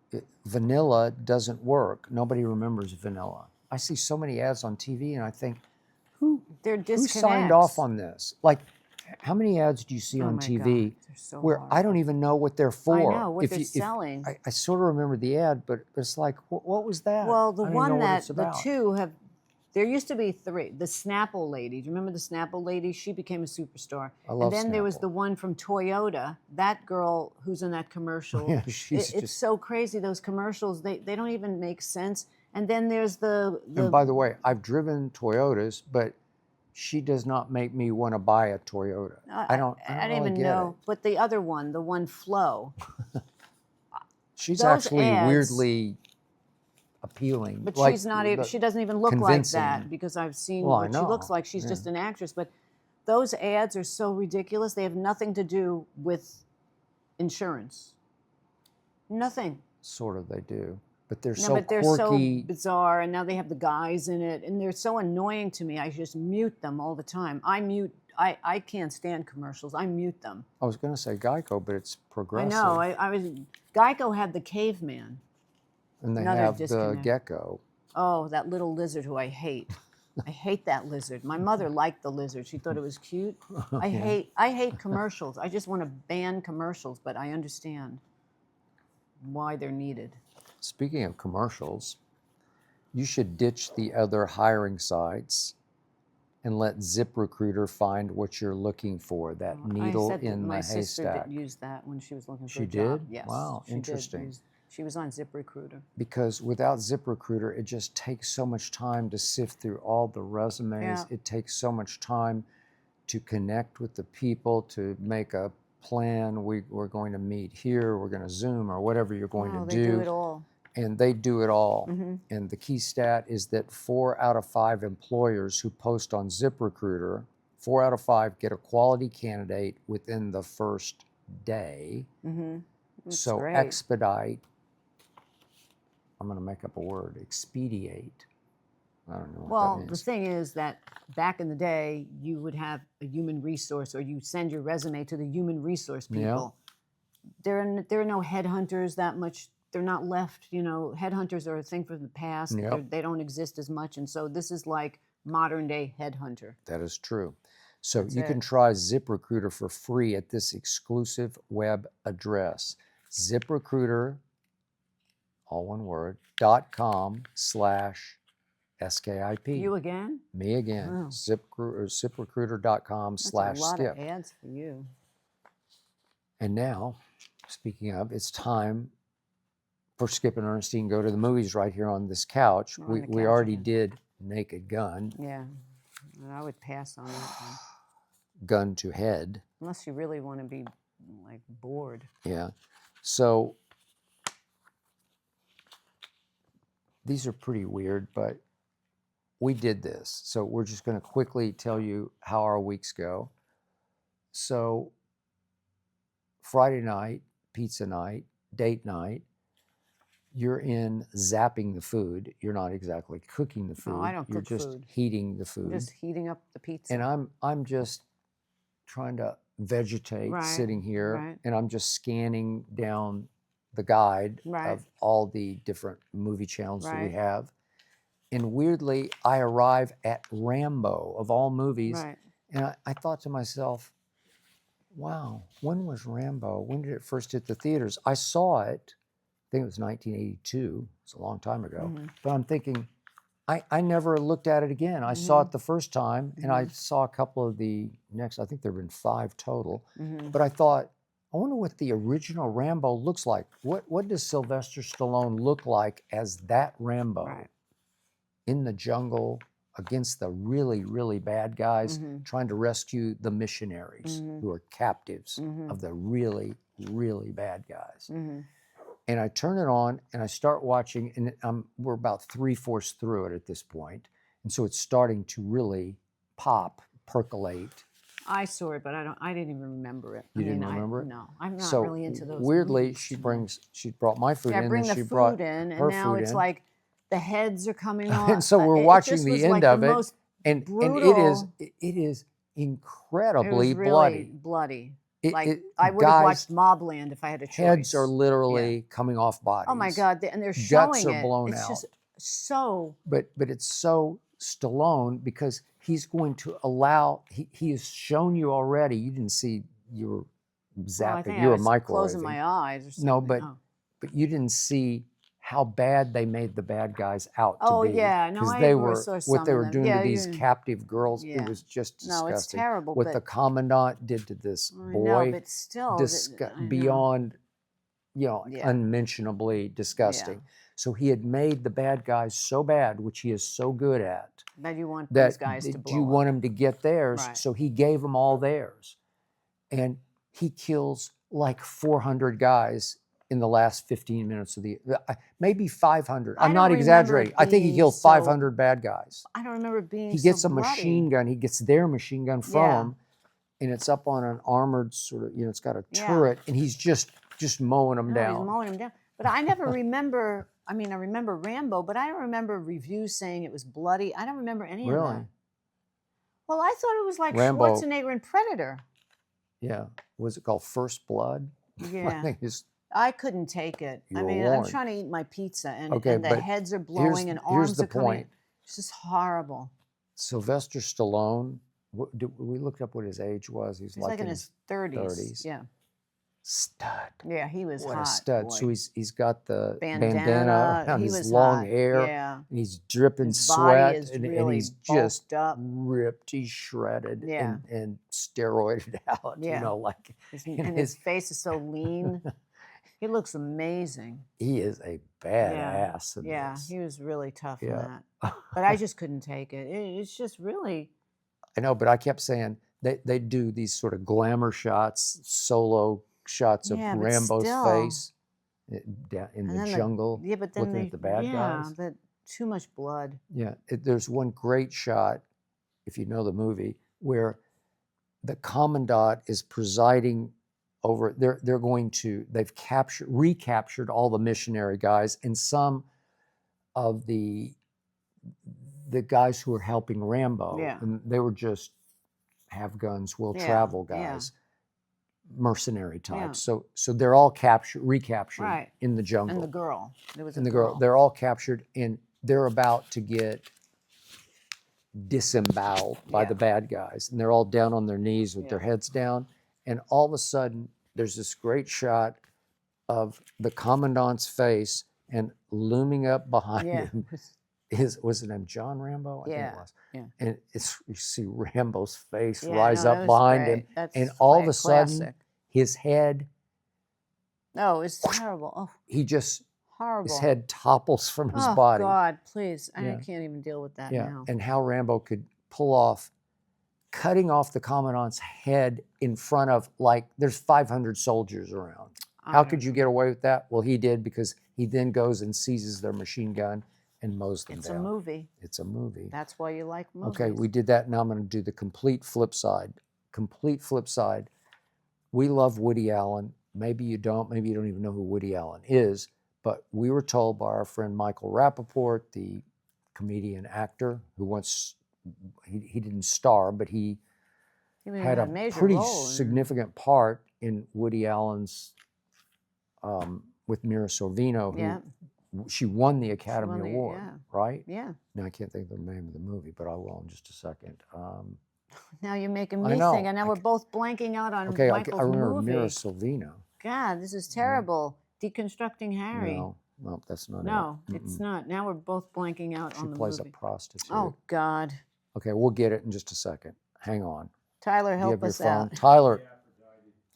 Vanilla doesn't work. Nobody remembers vanilla. I see so many ads on TV and I think, who signed off on this? Like, how many ads do you see on TV where I don't even know what they're for? I know what they're selling. I sort of remember the ad, but it's like, what was that? Well, the two have, there used to be 3. The Snapple lady. Do you remember the Snapple lady? She became a superstar. I love And then there was Snapple. the one from Toyota. That girl who's in that commercial. Yeah, it's so crazy. Those commercials, they don't even make sense. And then there's the And by the way, I've driven Toyotas, but she does not make me want to buy a Toyota. I don't really even know. But the other one, the one Flo. She's those actually ads, weirdly appealing. But like she's not even, she doesn't even look convincing. like that because I've seen Well, I what she know. looks like. She's just an actress. But those ads are so ridiculous. They have nothing to do with insurance. Nothing. Sort of they do. But they're No, so but they're quirky. so bizarre, and now they have the guys in it, and they're so annoying to me. I just mute them all the time. I can't stand commercials. I mute them. I was going to say Geico, but it's progressive. I know. Geico had the caveman. And they Another have disconnect. the gecko. Oh, that little lizard who I hate. I hate that lizard. My mother liked the lizard. She thought it was cute. I hate commercials. I just want to ban commercials, but I understand why they're needed. Speaking of commercials, you should ditch the other hiring sites and let ZipRecruiter find what you're looking for, that needle in the my haystack. sister used that when she was looking for She a job. did? Yes. Wow, she did interesting. She was on ZipRecruiter. Because without ZipRecruiter, it just takes so much time to sift through all the resumes. Yeah. It takes so much time to connect with the people, to make a plan. We're going to meet here, we're going to Zoom, or whatever you're going to do. They do it all. And they do it all. Mm-hmm. And the key stat is that 4 out of 5 employers who post on ZipRecruiter, 4 out of 5 get a quality candidate within the first day. Mm-hmm. So great. expedite I'm going to make up a word, expedite. I don't know what that Well, means. the thing is that back in the day, you would have a human resource, or you send your resume to the human resource people. There are no headhunters that much. They're not left. Headhunters are a thing from the past. Yep. They don't exist as much, and so this is like modern day headhunter. That is true. So That's you can it. try ZipRecruiter for free at this exclusive web address, ZipRecruiter, all one word, .com/SKIP. You again? Me again. Wow. ZipRecruiter.com/skip. That's a lot of ads for you. And now, speaking of, it's time for Skip and Ernestine go to the movies right here on this couch. We're on the We couch already again. did Naked Gun, Yeah, I would pass on that one. Gun to Head. Unless you really want to be like bored. Yeah. So these are pretty weird, but we did this. So we're just going to quickly tell you how our weeks go. So Friday night, pizza night, date night, you're in zapping the food. You're not exactly cooking the food. No, I don't You're cook just food. heating the food. Just heating up the pizza. And I'm just trying to vegetate Right, sitting here, right. and I'm just scanning down the guide Right. of all the different movie channels that we Right. have. And weirdly, I arrive at Rambo, of all movies, Right. and I thought to myself, wow, when was Rambo? When did it first hit the theaters? I saw it, I think it was 1982. It's a long time ago. Mhm. But I'm thinking, I never looked at it again. I saw it the first time, and I saw a couple of the next, I think there have been 5 total. Mhm. But I thought, I wonder what the original Rambo looks like. What does Sylvester Stallone look like as that Rambo? Right. In the jungle against the really, really bad guys trying to rescue the missionaries who are captives of the really, really bad guys. And I turn it on and I start watching, and we're about 3/4 through it at this point. And so it's starting to really pop, percolate. I saw it, but I didn't even remember it. You didn't remember it? No, I'm not So really into those. weirdly, movies she too much. brought my food Yeah, in, I bring and the she food brought in, her and now food it's in. like the heads are coming off. And so we're It watching just the was end like of the it, most and brutal. it is It incredibly was really bloody. bloody. I would have watched Mobland if I had a choice. Heads are literally coming off bodies. Oh my God! And they're Guts showing are it. blown It's out. just so. But it's so Stallone because he's going to allow. He has shown you already. You didn't see. You were zapping. Well, I think you I were was microwaving. closing my eyes or something. No, but you didn't see how bad they made the bad guys out to Oh, be. yeah. No, because I they saw were some what they of were them. doing Yeah, to these captive girls. yeah. It was just disgusting. No, it's terrible. What but, the commandant did to this I boy, know, but still, I know. beyond, Yeah. unmentionably disgusting. Yeah. So he had made the bad guys so bad, which he is so good at, That you want that these guys to blow you up. want him to get theirs. Right. So he gave them all theirs, and he kills like 400 guys in the last 15 minutes of maybe 500. I I'm don't not remember exaggerating. I think he being killed so- 500 bad guys. I don't remember being. He gets so a bloody. machine gun. He gets their machine gun from Yeah. them, and it's up on an armored sort of, it's got a Yeah. turret, and he's just mowing them No, down. he's mowing him down. But I never remember. I mean, I remember Rambo, but I don't remember reviews saying it was bloody. I don't remember any of Really? that. Well, I thought it was like Rambo- Schwarzenegger in Predator. Yeah. Was it called First Blood? I Yeah. think it's, I couldn't take it. You I were mean, I'm warned. trying to eat my pizza, and, Okay, and the but heads are blowing, and here's arms the are coming. point. It's just horrible. Sylvester Stallone. We looked up what his age was. He's like in his 30s. Yeah. Stud. Yeah, he was What hot. a stud. boy. So he's got the Bandana. bandana around He his was long hot. hair. Yeah. And he's dripping His sweat. body is and really he's just bulked up. ripped. He's shredded Yeah. and steroided out. Yeah. Like And his face is so lean. He looks amazing. he is a badass in Yeah, this. he was really tough in Yeah. that. But I just couldn't take it. It's just really. I know, but I kept saying they do these sort of glamour shots, solo shots of Yeah, but Rambo's still. face down in And the then jungle, Yeah, but then looking at the bad guys. but too much blood. Yeah, there's one great shot, if you know the movie, where the commandant is presiding over. They've recaptured all the missionary guys, and some of the guys who were helping Rambo, Yeah. and they were just have guns, will Yeah, travel yeah. guys, mercenary types. Yeah. So they're all recaptured Right. in the jungle. And the girl. There was And a the girl, girl. they're all captured, and they're about to get disemboweled by Yeah. the bad guys, and they're all down on their knees with their Yeah. heads down, and all of a sudden there's this great shot of the commandant's face, and looming up behind Yeah. him was it named John Rambo? I think Yeah. it was. Yeah. And you see Rambo's face Yeah, rise no, up that was behind great. him, That's and all of a classic. sudden his head, No, it's terrible. Oh, he just horrible. his head topples from his oh, body. God, please. I Yeah. can't even deal with that Yeah, now. and how Rambo could pull off cutting off the commandant's head in front of, like, there's 500 soldiers around. How could you get away with that? Well, he did, because he then goes and seizes their machine gun and mows them It's down. a movie. It's a movie. That's why you like movies. Okay, we did that. Now I'm going to do the complete flip side. Complete flip side. We love Woody Allen. Maybe you don't. Maybe you don't even know who Woody Allen is. But we were told by our friend Michael Rappaport, the comedian actor, who once, he didn't star, but he He had a major pretty role in- significant part in Woody Allen's, with Mira Sorvino, who Yeah. she won the Academy won the- Award, yeah. right? Yeah. Now I can't think of the name of the movie, but I will in just a second. Now you're making I me know. think, and now we're both blanking out on Okay, Michael's I remember movie. Mira Sorvino. God, this is terrible. Deconstructing Harry. No, that's not No, it. it's not. Now we're both blanking out She on the plays movie. a prostitute. Oh, God. Okay, we'll get it in just a second. Hang on. Tyler, Do you help have your us phone? out. Tyler.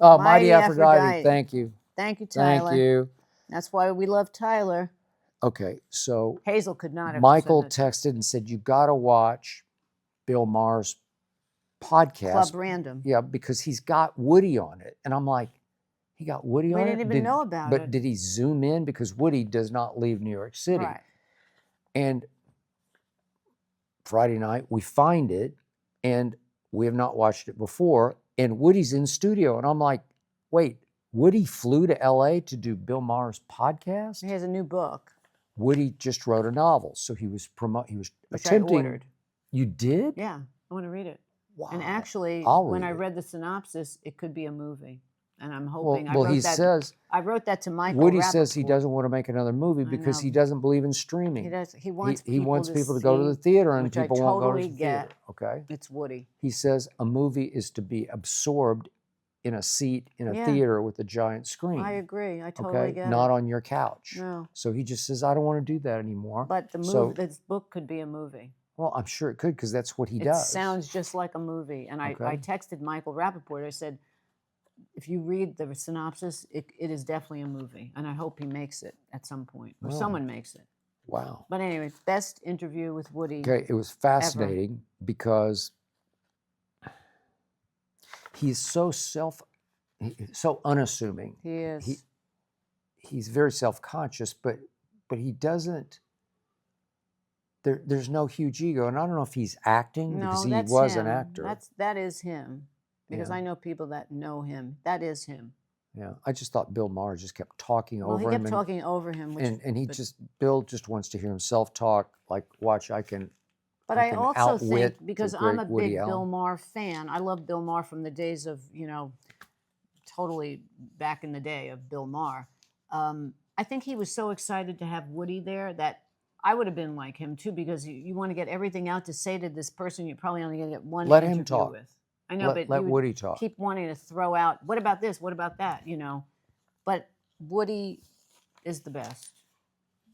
Oh, Mighty Mighty Aphrodite. Aphrodite. Thank you. Thank you, Tyler. Thank you. That's why we love Tyler. Okay, so Hazel could not have Michael said that. texted and said, you got to watch Bill Maher's podcast. Club Random. Yeah, because he's got Woody on it. And I'm like, he got Woody on it? We didn't even know about but it. did he zoom in? Because Woody does not leave New York City. Right. And Friday night, we find it, and we have not watched it before. And Woody's in studio. And I'm like, wait, Woody flew to LA to do Bill Maher's podcast? He has a new book. Woody just wrote a novel. So he was Which attempting. I ordered. You did? Yeah, I want to read it. Wow. And actually, I'll when read I it. read the synopsis, it could be a movie. And I'm Well, hoping. he says, I wrote that to Michael. Woody says he Rappaport. doesn't want to make another movie I because know. he doesn't believe in streaming. He does. He wants he wants people to see, go to the theater, and which I people won't go to totally the get. theater. Okay. It's Woody. He says a movie is to be absorbed in a seat in a Yeah. theater with a giant screen. I agree. I totally Okay, get not it. on your couch. No. So he just says, I don't want to do that anymore. But the movie, So- this book could be a movie. Well, I'm sure it could, because that's what he It does. sounds just like a movie. And I Okay. texted Michael Rappaport. I said, if you read the synopsis, it is definitely a movie. And I hope he makes it at some point, or Wow. someone makes it. Wow. But anyway, best interview with Woody. Okay, it was fascinating because he's so unassuming. He is. He's very self-conscious, but he doesn't. There's no huge ego, and I don't know if he's acting because no, he that's was him. an actor. That is him. Because Yeah. I know people that know him. That is him. Yeah, I just thought Bill Maher just kept talking Well, over he kept him, talking over him. Which, and Bill just wants to hear himself talk. Like, watch, I can. but I I can also outwit think, because the I'm great a Woody big Bill Allen. Maher fan, I love Bill Maher from the days of, totally back in the day of Bill Maher. I think he was so excited to have Woody there that I would have been like him too, because you want to get everything out to say to this person you're probably only going to get one Let him interview talk. with. I know, but Let you would Woody talk. keep wanting to throw out, what about this? What about that? But Woody is the best.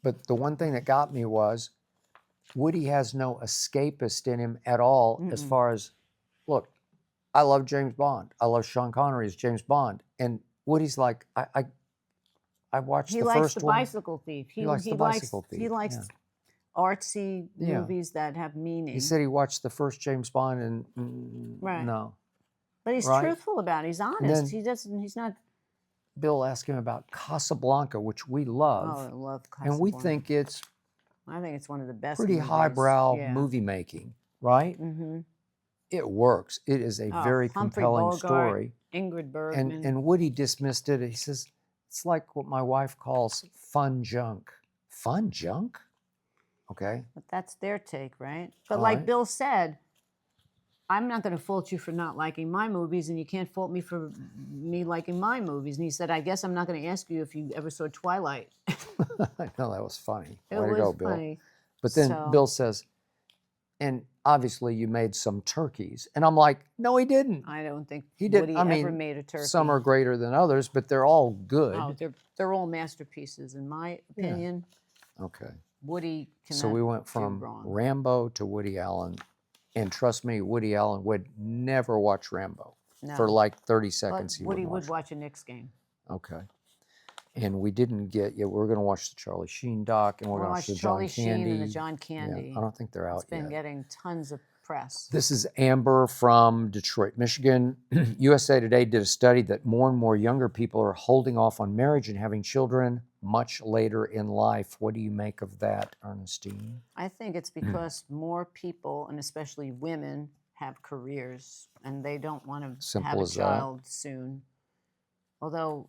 But the one thing that got me was Woody has no escapist in him at all. As Mm-mm. far as, look, I love James Bond. I love Sean Connery as James Bond, and Woody's like, I watched He the likes first the one. Bicycle Thief. He likes The Bicycle Thief, He likes yeah. artsy Yeah. movies that have meaning. He said he watched the first James Bond, and Right. no. But he's right? truthful about it. He's honest. then- He doesn't. He's not. Bill asked him about Casablanca, which we love, Oh, I love and we Casablanca. think it's I think it's one of the best. pretty movies. highbrow Yeah. movie making, right? Mm-hmm. It works. It is a very Humphrey compelling Bogart, story. Ingrid Bergman. And Woody dismissed it. He says, it's like what my wife calls fun junk. Fun junk? Okay. But that's their take, right? But All like right. Bill said, I'm not going to fault you for not liking my movies, and you can't fault me for me liking my movies. And he said, I guess I'm not going to ask you if you ever saw Twilight. I know, that was funny. It Way to was go, Bill. funny. But then So- Bill says, and obviously you made some turkeys. And I'm like, no, he didn't. I don't think He didn't. Woody I ever mean, made a turkey. some are greater than others, but they're all good. Oh, they're all masterpieces, in my opinion. Okay. Woody cannot So we went do from wrong. Rambo to Woody Allen. And trust me, Woody Allen would never watch Rambo. No. For like 30 But seconds, he Woody would would watch a Knicks game. Okay. And we didn't get, we're going to watch the Charlie Sheen doc, and we're going to watch the Charlie John Candy. Sheen and the John Candy. Yeah, I don't think they're out It's been yet. getting tons of press. This is Amber from Detroit, Michigan. USA Today did a study that more and more younger people are holding off on marriage and having children much later in life. What do you make of that, Ernestine? I think it's because more people, and especially women, have careers and they don't want to have a child soon. Although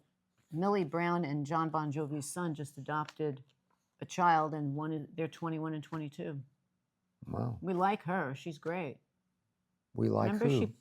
Millie Brown and John Bon Jovi's son just adopted a child, and they're 21 and 22. Wow. We like her. She's great. We like Remember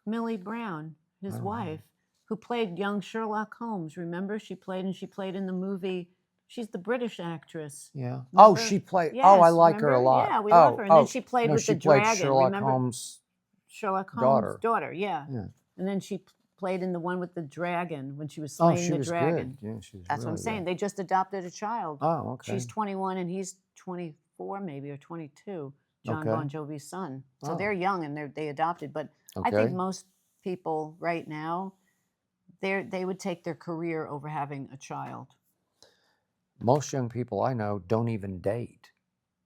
Millie Brown, his wife, who played young Sherlock Holmes. Remember? She played in the movie. She's the British actress. Yeah. Remember? Oh, she played. Yes, I like her a remember? lot. Yeah, we love her. And then she played with she the played dragon. Sherlock Remember? Holmes' Sherlock Holmes' daughter. Yeah. And then she played in the one with the dragon when she was Oh, slaying she the was dragon. good. Yeah, she was That's what I'm really saying. good. They just adopted a child. Oh, okay. She's 21 and he's 24 maybe, or 22. John Okay. Bon Jovi's son. So Oh. they're young and they adopted. But I Okay. think most people right now, they would take their career over having a child. Most young people I know don't even date.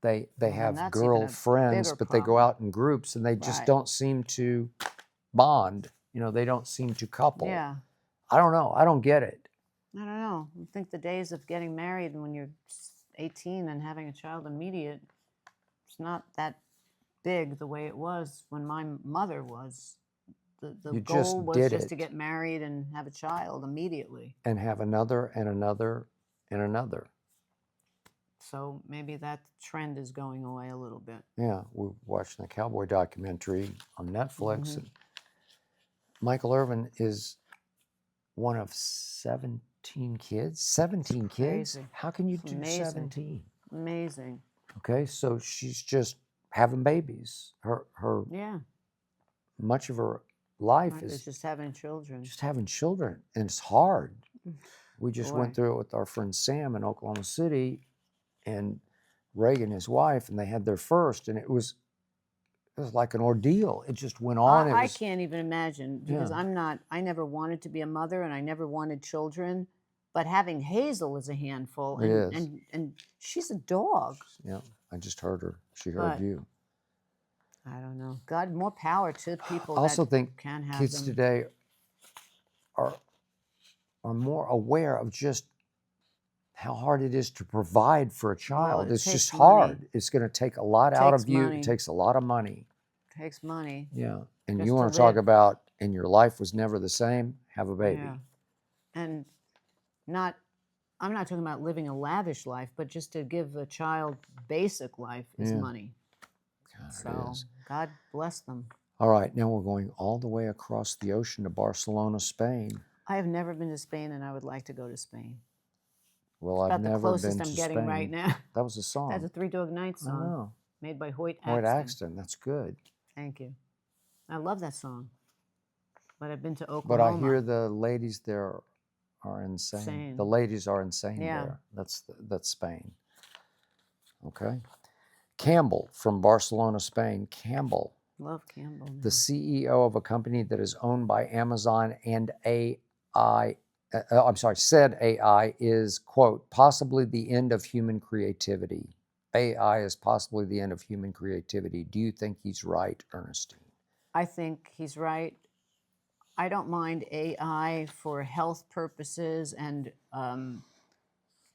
They then have that's even a girlfriends, bigger but they go problem. out in groups and they just Right. don't seem to bond. They don't seem to couple. Yeah. I don't know. I don't get it. I don't know. I think the days of getting married when you're 18 and having a child immediate, it's not that big the way it was when my mother was. The You goal just was did just it. to get married and have a child immediately. And have another and another and another. So maybe that trend is going away a little bit. Yeah, we're watching the Cowboy documentary on Netflix. Mhm. And Michael Irvin is one of 17 kids. 17 kids? Crazy. How can you It's do amazing. 17? Amazing. Okay, so she's just having babies. Her Yeah. much of her life Life is is just having children. just having children, and it's hard. We just went Boy. through it with our friend Sam in Oklahoma City, and Reagan, his wife, and they had their first, and it was like an ordeal. It just went on. I can't even imagine because Yeah. I never wanted to be a mother and I never wanted children. But having Hazel is a handful. It And, is. and she's a dog. Yeah, I just heard her. She heard But you. I don't know. God, more power to people I also that think can have kids them. today are more aware of just how hard it is to provide for a child. it It's takes just money. hard. It's going to take a lot out Takes of you. money. It takes a lot of money. Takes money. Yeah. And Just you to want to talk live. about, and your life was never the same, have a baby. Yeah. And I'm not talking about living a lavish life, but just to give a child basic life is Yeah. money. God, it So is. God bless them. All right, now we're going all the way across the ocean to Barcelona, Spain. I have never been to Spain and I would like to go to Spain. Well, I've About the never closest been I'm to getting Spain. right now. That was a song. That's a Three Dog Night I song know. made by Hoyt Hoyt Axton. Axton, that's good. Thank you. I love that song. But I've been to But Oklahoma. I hear the ladies there are insane. Insane. The ladies are insane Yeah. there. That's Spain. Okay. Campbell from Barcelona, Spain. Campbell, Love Campbell. the CEO of a company that is owned by Amazon and said AI is, quote, possibly the end of human creativity. AI is possibly the end of human creativity. Do you think he's right, Ernestine? I think he's right. I don't mind AI for health purposes, and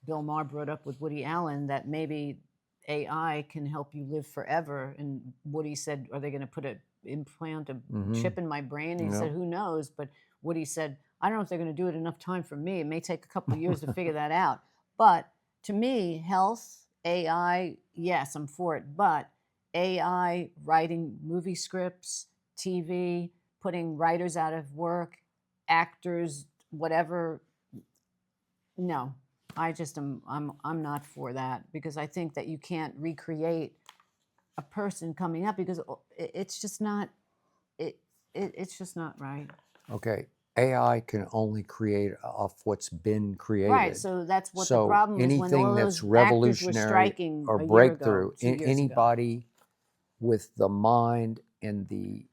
Bill Maher brought up with Woody Allen that maybe AI can help you live forever. And Woody said, are they going to put an implant, a chip in my brain? And he said, who knows? But Woody said, I don't know if they're going to do it enough time for me. It may take a couple of years to figure that out. But to me, health, AI, yes, I'm for it, but AI writing movie scripts, TV, putting writers out of work, actors, whatever. No, I just am. I'm not for that because I think that you can't recreate a person coming up because it's just not. It's just not right. Okay, AI can only create off what's been created. Right. So that's what the So problem is when all anything those that's actors were revolutionary striking or a year breakthrough, ago, 2 years ago. anybody with the mind and the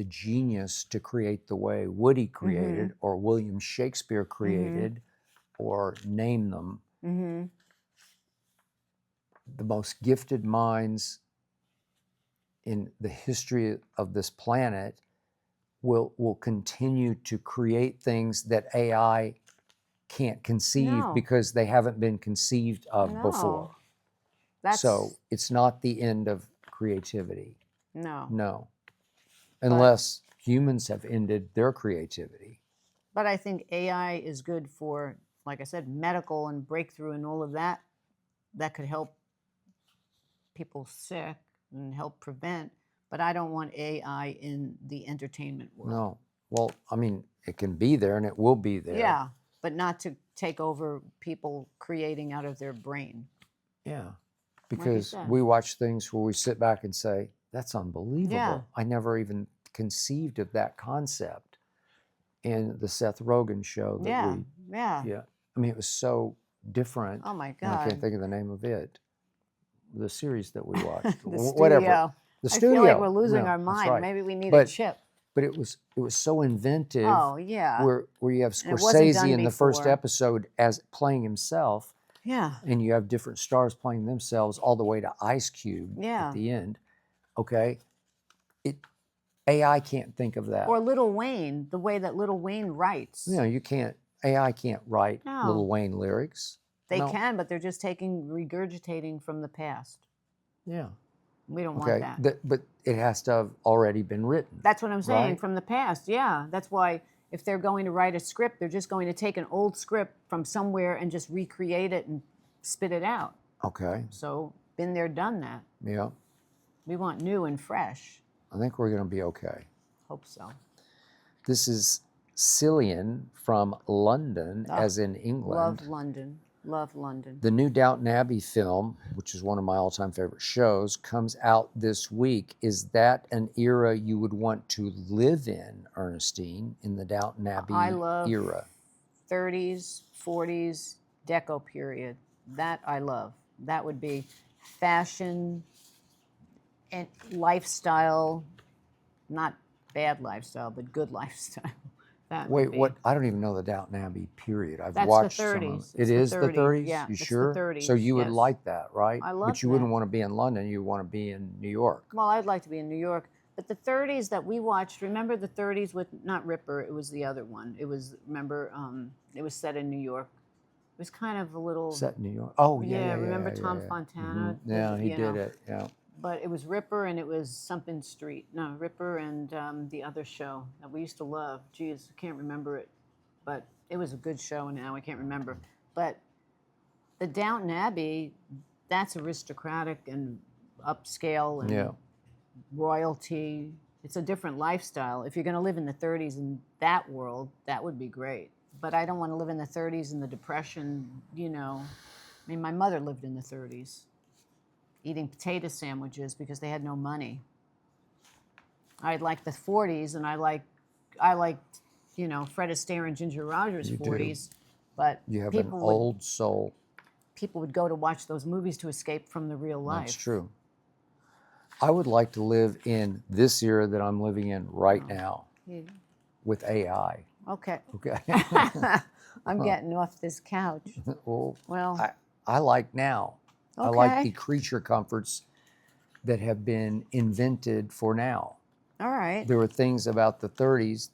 genius to create the way Woody created or William Shakespeare created or name them, the most gifted minds in the history of this planet will continue to create things that AI can't conceive No. because they haven't been conceived of No. before. That's So it's not the end of creativity. no. No. Unless humans have ended their creativity. But I think AI is good for, like I said, medical and breakthrough and all of that. That could help people sick and help prevent. But I don't want AI in the entertainment world. No. Well, I mean, it can be there and it will be there. Yeah, but not to take over people creating out of their brain. Yeah. Because we watch things where we sit back and say, that's unbelievable. Yeah. I never even conceived of that concept. In the Seth Rogen show that Yeah. I mean, it was so different. Oh my And I can't God. think of the name of it. The series that we watched. The Whatever. studio. The I studio. feel like we're losing No, our that's mind. right. Maybe we need a chip. But it was so inventive. Oh yeah. Where you have And it wasn't Scorsese done in the first before. episode as playing himself. Yeah. And you have different stars playing themselves all the way to Ice Cube at the end. Okay. AI can't think of that. Or Lil Wayne, the way that Lil Wayne writes. You know, you can't. AI can't write No. Lil Wayne lyrics. They can, but they're just regurgitating from the past. Yeah. We don't want that. But it has to have already been written. That's what I'm saying, right? from the past. Yeah. That's why if they're going to write a script, they're just going to take an old script from somewhere and just recreate it and spit it out. Okay. So, been there, done that. Yeah. We want new and fresh. I think we're going to be okay. Hope so. This is Cillian from London, as in England. Love London. Love London. The new Downton Abbey film, which is one of my all-time favorite shows, comes out this week. Is that an era you would want to live in, Ernestine, in the Downton Abbey era? 30s, 40s, deco period. That I love. That would be fashion and lifestyle, not bad lifestyle, but good lifestyle. Wait, what? I don't even know the Downton Abbey period. I've That's watched the 30s. some of it. It is the 30s? Yeah, you it's sure? the 30s. So you would like that, right? I love But you wouldn't want to be in London. You want to be in New York. Well, I'd like to be in New York. But the 30s that we watched, remember the 30s with, not Ripper, it was the other one. It was, remember, it was set in New York. It was kind of a little... Set in New York. Oh, yeah. Remember Tom Fontana? Mm-hmm. Yeah, he did it, yeah. But it was Ripper and it was something Street. No, Ripper and the other show that we used to love. Geez, I can't remember it. But it was a good show and now I can't remember. But the Downton Abbey, that's aristocratic and upscale and royalty. It's a different lifestyle. If you're going to live in the 30s in that world, that would be great. But I don't want to live in the 30s in the Depression, you know. I mean, my mother lived in the 30s, eating potato sandwiches because they had no money. I like the 40s, and I like, you know, Fred Astaire and Ginger Rogers' 40s. But you have an old soul. People would go to watch those movies to escape from the real life. That's true. I would like to live in this era that I'm living in right now with AI. Okay. Okay. I'm getting off this couch. Well, I like now. Okay. I like the creature comforts that have been invented for now. All right. There were things about the 30s.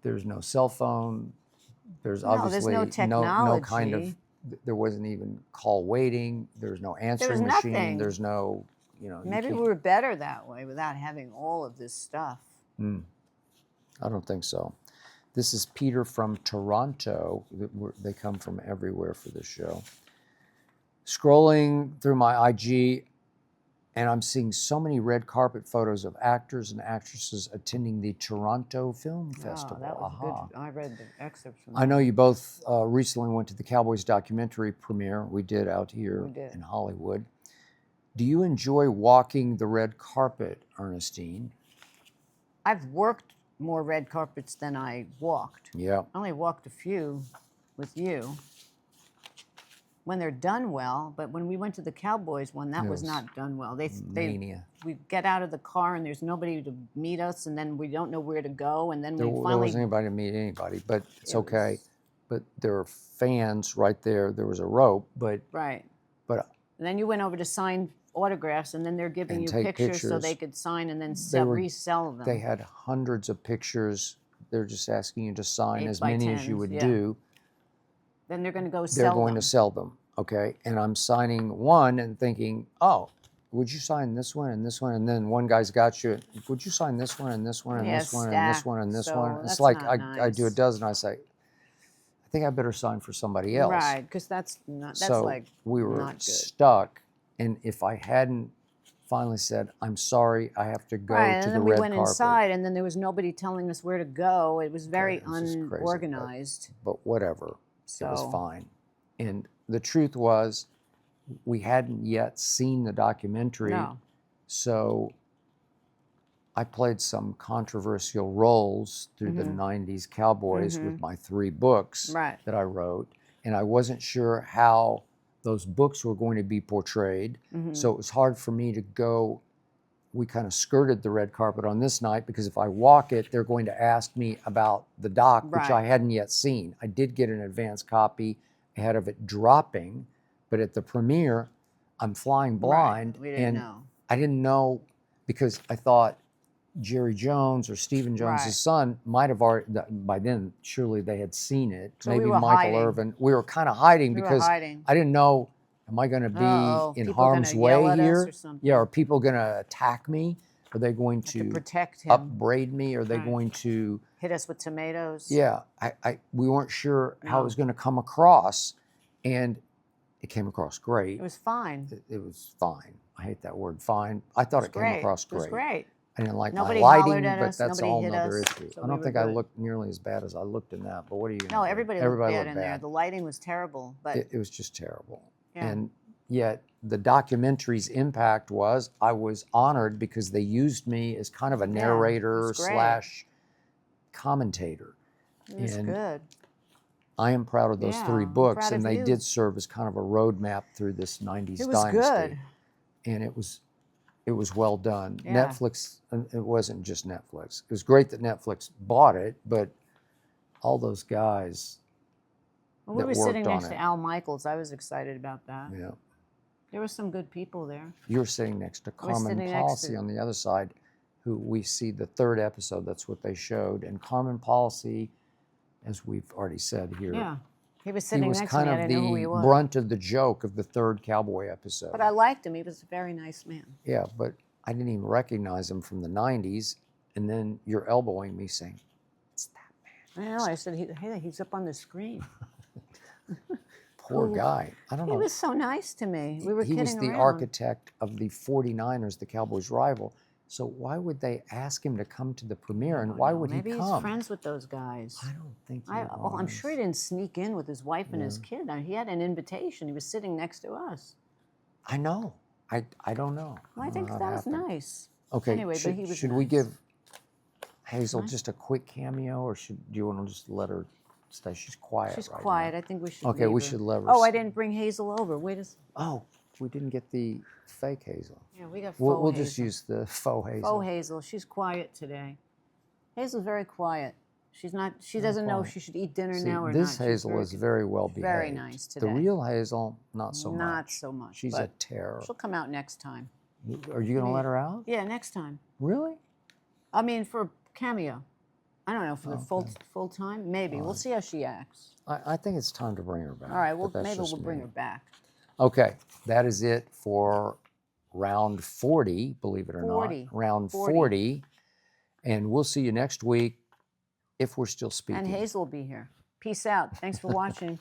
There's no cell phone. There's obviously no technology. no kind of. There wasn't even call waiting. There's no answering machine. Nothing. There's no, you know. Maybe we were better that way without having all of this stuff. I don't think so. This is Peter from Toronto. They come from everywhere for this show. scrolling through my IG, and I'm seeing so many red carpet photos of actors and actresses attending the Toronto Film Festival. Oh, that was good. I read the excerpts from I know that. you both recently went to the Cowboys documentary premiere we did out here in Hollywood. Do you enjoy walking the red carpet, Ernestine? I've worked more red carpets than I walked. Yeah. I only walked a few with you. When they're done well, but when we went to the Cowboys one, that was not done well. Mania. We get out of the car and there's nobody to meet us, and then we don't know where to go, and then we finally. There wasn't anybody to meet anybody, but it's okay. But there were fans right there. There was a rope, but right. But and then you went over to sign autographs, and then they're giving you pictures so they could sign and then resell them. They had hundreds of pictures. They're just asking you to sign as many as you would do. Then they're going to go sell them. They're going to sell them, okay? And I'm signing one and thinking, oh, would you sign this one and this one? And then one guy's got you, would you sign this one and this one and this one and this one and this one? It's like I do a dozen. I say, I think I better sign for somebody else. Right, because that's like we were not good. Stuck. And if I hadn't finally said, I'm sorry, I have to go to the red carpet. And then we went inside, and then there was nobody telling us where to go. It was very unorganized. But whatever. It was fine. And the truth was, we hadn't yet seen the documentary. No. So I played some controversial roles through the 90s Cowboys with my 3 books that I wrote. And I wasn't sure how those books were going to be portrayed. So it was hard for me to go. We kind of skirted the red carpet on this night because if I walk it, they're going to ask me about the doc, which I hadn't yet seen. I did get an advance copy ahead of it dropping, but at the premiere, I'm flying blind. We didn't know. I didn't know because I thought Jerry Jones or Stephen Jones' son might have already, by then, surely they had seen it. So maybe we were Michael hiding. Irvin. We were kind of hiding because I didn't know, am I going to be in harm's way here? Yeah, are people going to attack me? Are they going to protect him? Upbraid me? Are they going to hit us with tomatoes? Yeah, we weren't sure how it was going to come across, and it came across great. It was fine. It was fine. I hate that word, fine. I thought it came across great. It was great. I didn't like Nobody my lighting, hollered at but us. that's a Nobody whole hit nother us, issue. so I don't we think were I good. looked nearly as bad as I looked in that, but what are you going to No, do? everybody looked bad in there. The lighting was terrible, but it was just terrible. And yet the documentary's impact was I was honored because they used me as kind of a narrator slash commentator. It was good. I am proud of those 3 books, and they did serve as kind of a roadmap through this 90s dynasty. Good. And it was well done. Yeah. Netflix, it wasn't just Netflix. It was great that Netflix bought it, but all those guys Well, we were sitting next to Al Michaels. I was excited about that. Yeah. There were some good people there. You were sitting next to Carmen Policy on the other side, who we see the 3rd episode. That's what they showed. And Carmen Policy, as we've already said here, he was sitting next to me. Kind of the brunt of the joke of the 3rd Cowboy episode. But I liked him. He was a very nice man. Yeah, but I didn't even recognize him from the 90s. And then you're elbowing me saying, it's that man. I know. I said, hey, he's up on the screen. Poor guy. I don't know. He was so nice to me. We were kidding around. He was the architect of the 49ers, the Cowboys' rival. So why would they ask him to come to the premiere, and why would he come? Maybe he's friends with those guys. I don't think he was. Well, I'm sure he didn't sneak in with his wife and his kid. He had an invitation. He was sitting next to us. I know. I don't know. Well, I think that was nice. Okay. Anyway, but he was should nice. we give Hazel just a quick cameo, or do you want to just let her stay? She's quiet. She's right quiet. now. I think we should. Okay, we should let her. Oh, I didn't bring Hazel over. Wait a second. Oh, we didn't get the fake Hazel. Yeah, we got faux We'll Hazel. just use the faux Hazel. Faux Hazel. She's quiet today. Hazel's very quiet. She's not. She doesn't know if she should eat dinner now or this not. Hazel is very well behaved. Very nice today. The real Hazel, not so much. Not so much. She's a terror. She'll come out next time. Are you going to let her out? Yeah, next time. Really? I mean, for a cameo. I don't know, for the full time? Maybe. We'll see how she acts. I think it's time to bring her back. All right, well, maybe we'll bring her back. Okay, that is it for round 40, believe it or not. Round 40. And we'll see you next week if we're still speaking. And Hazel will be here. Peace out. Thanks for watching.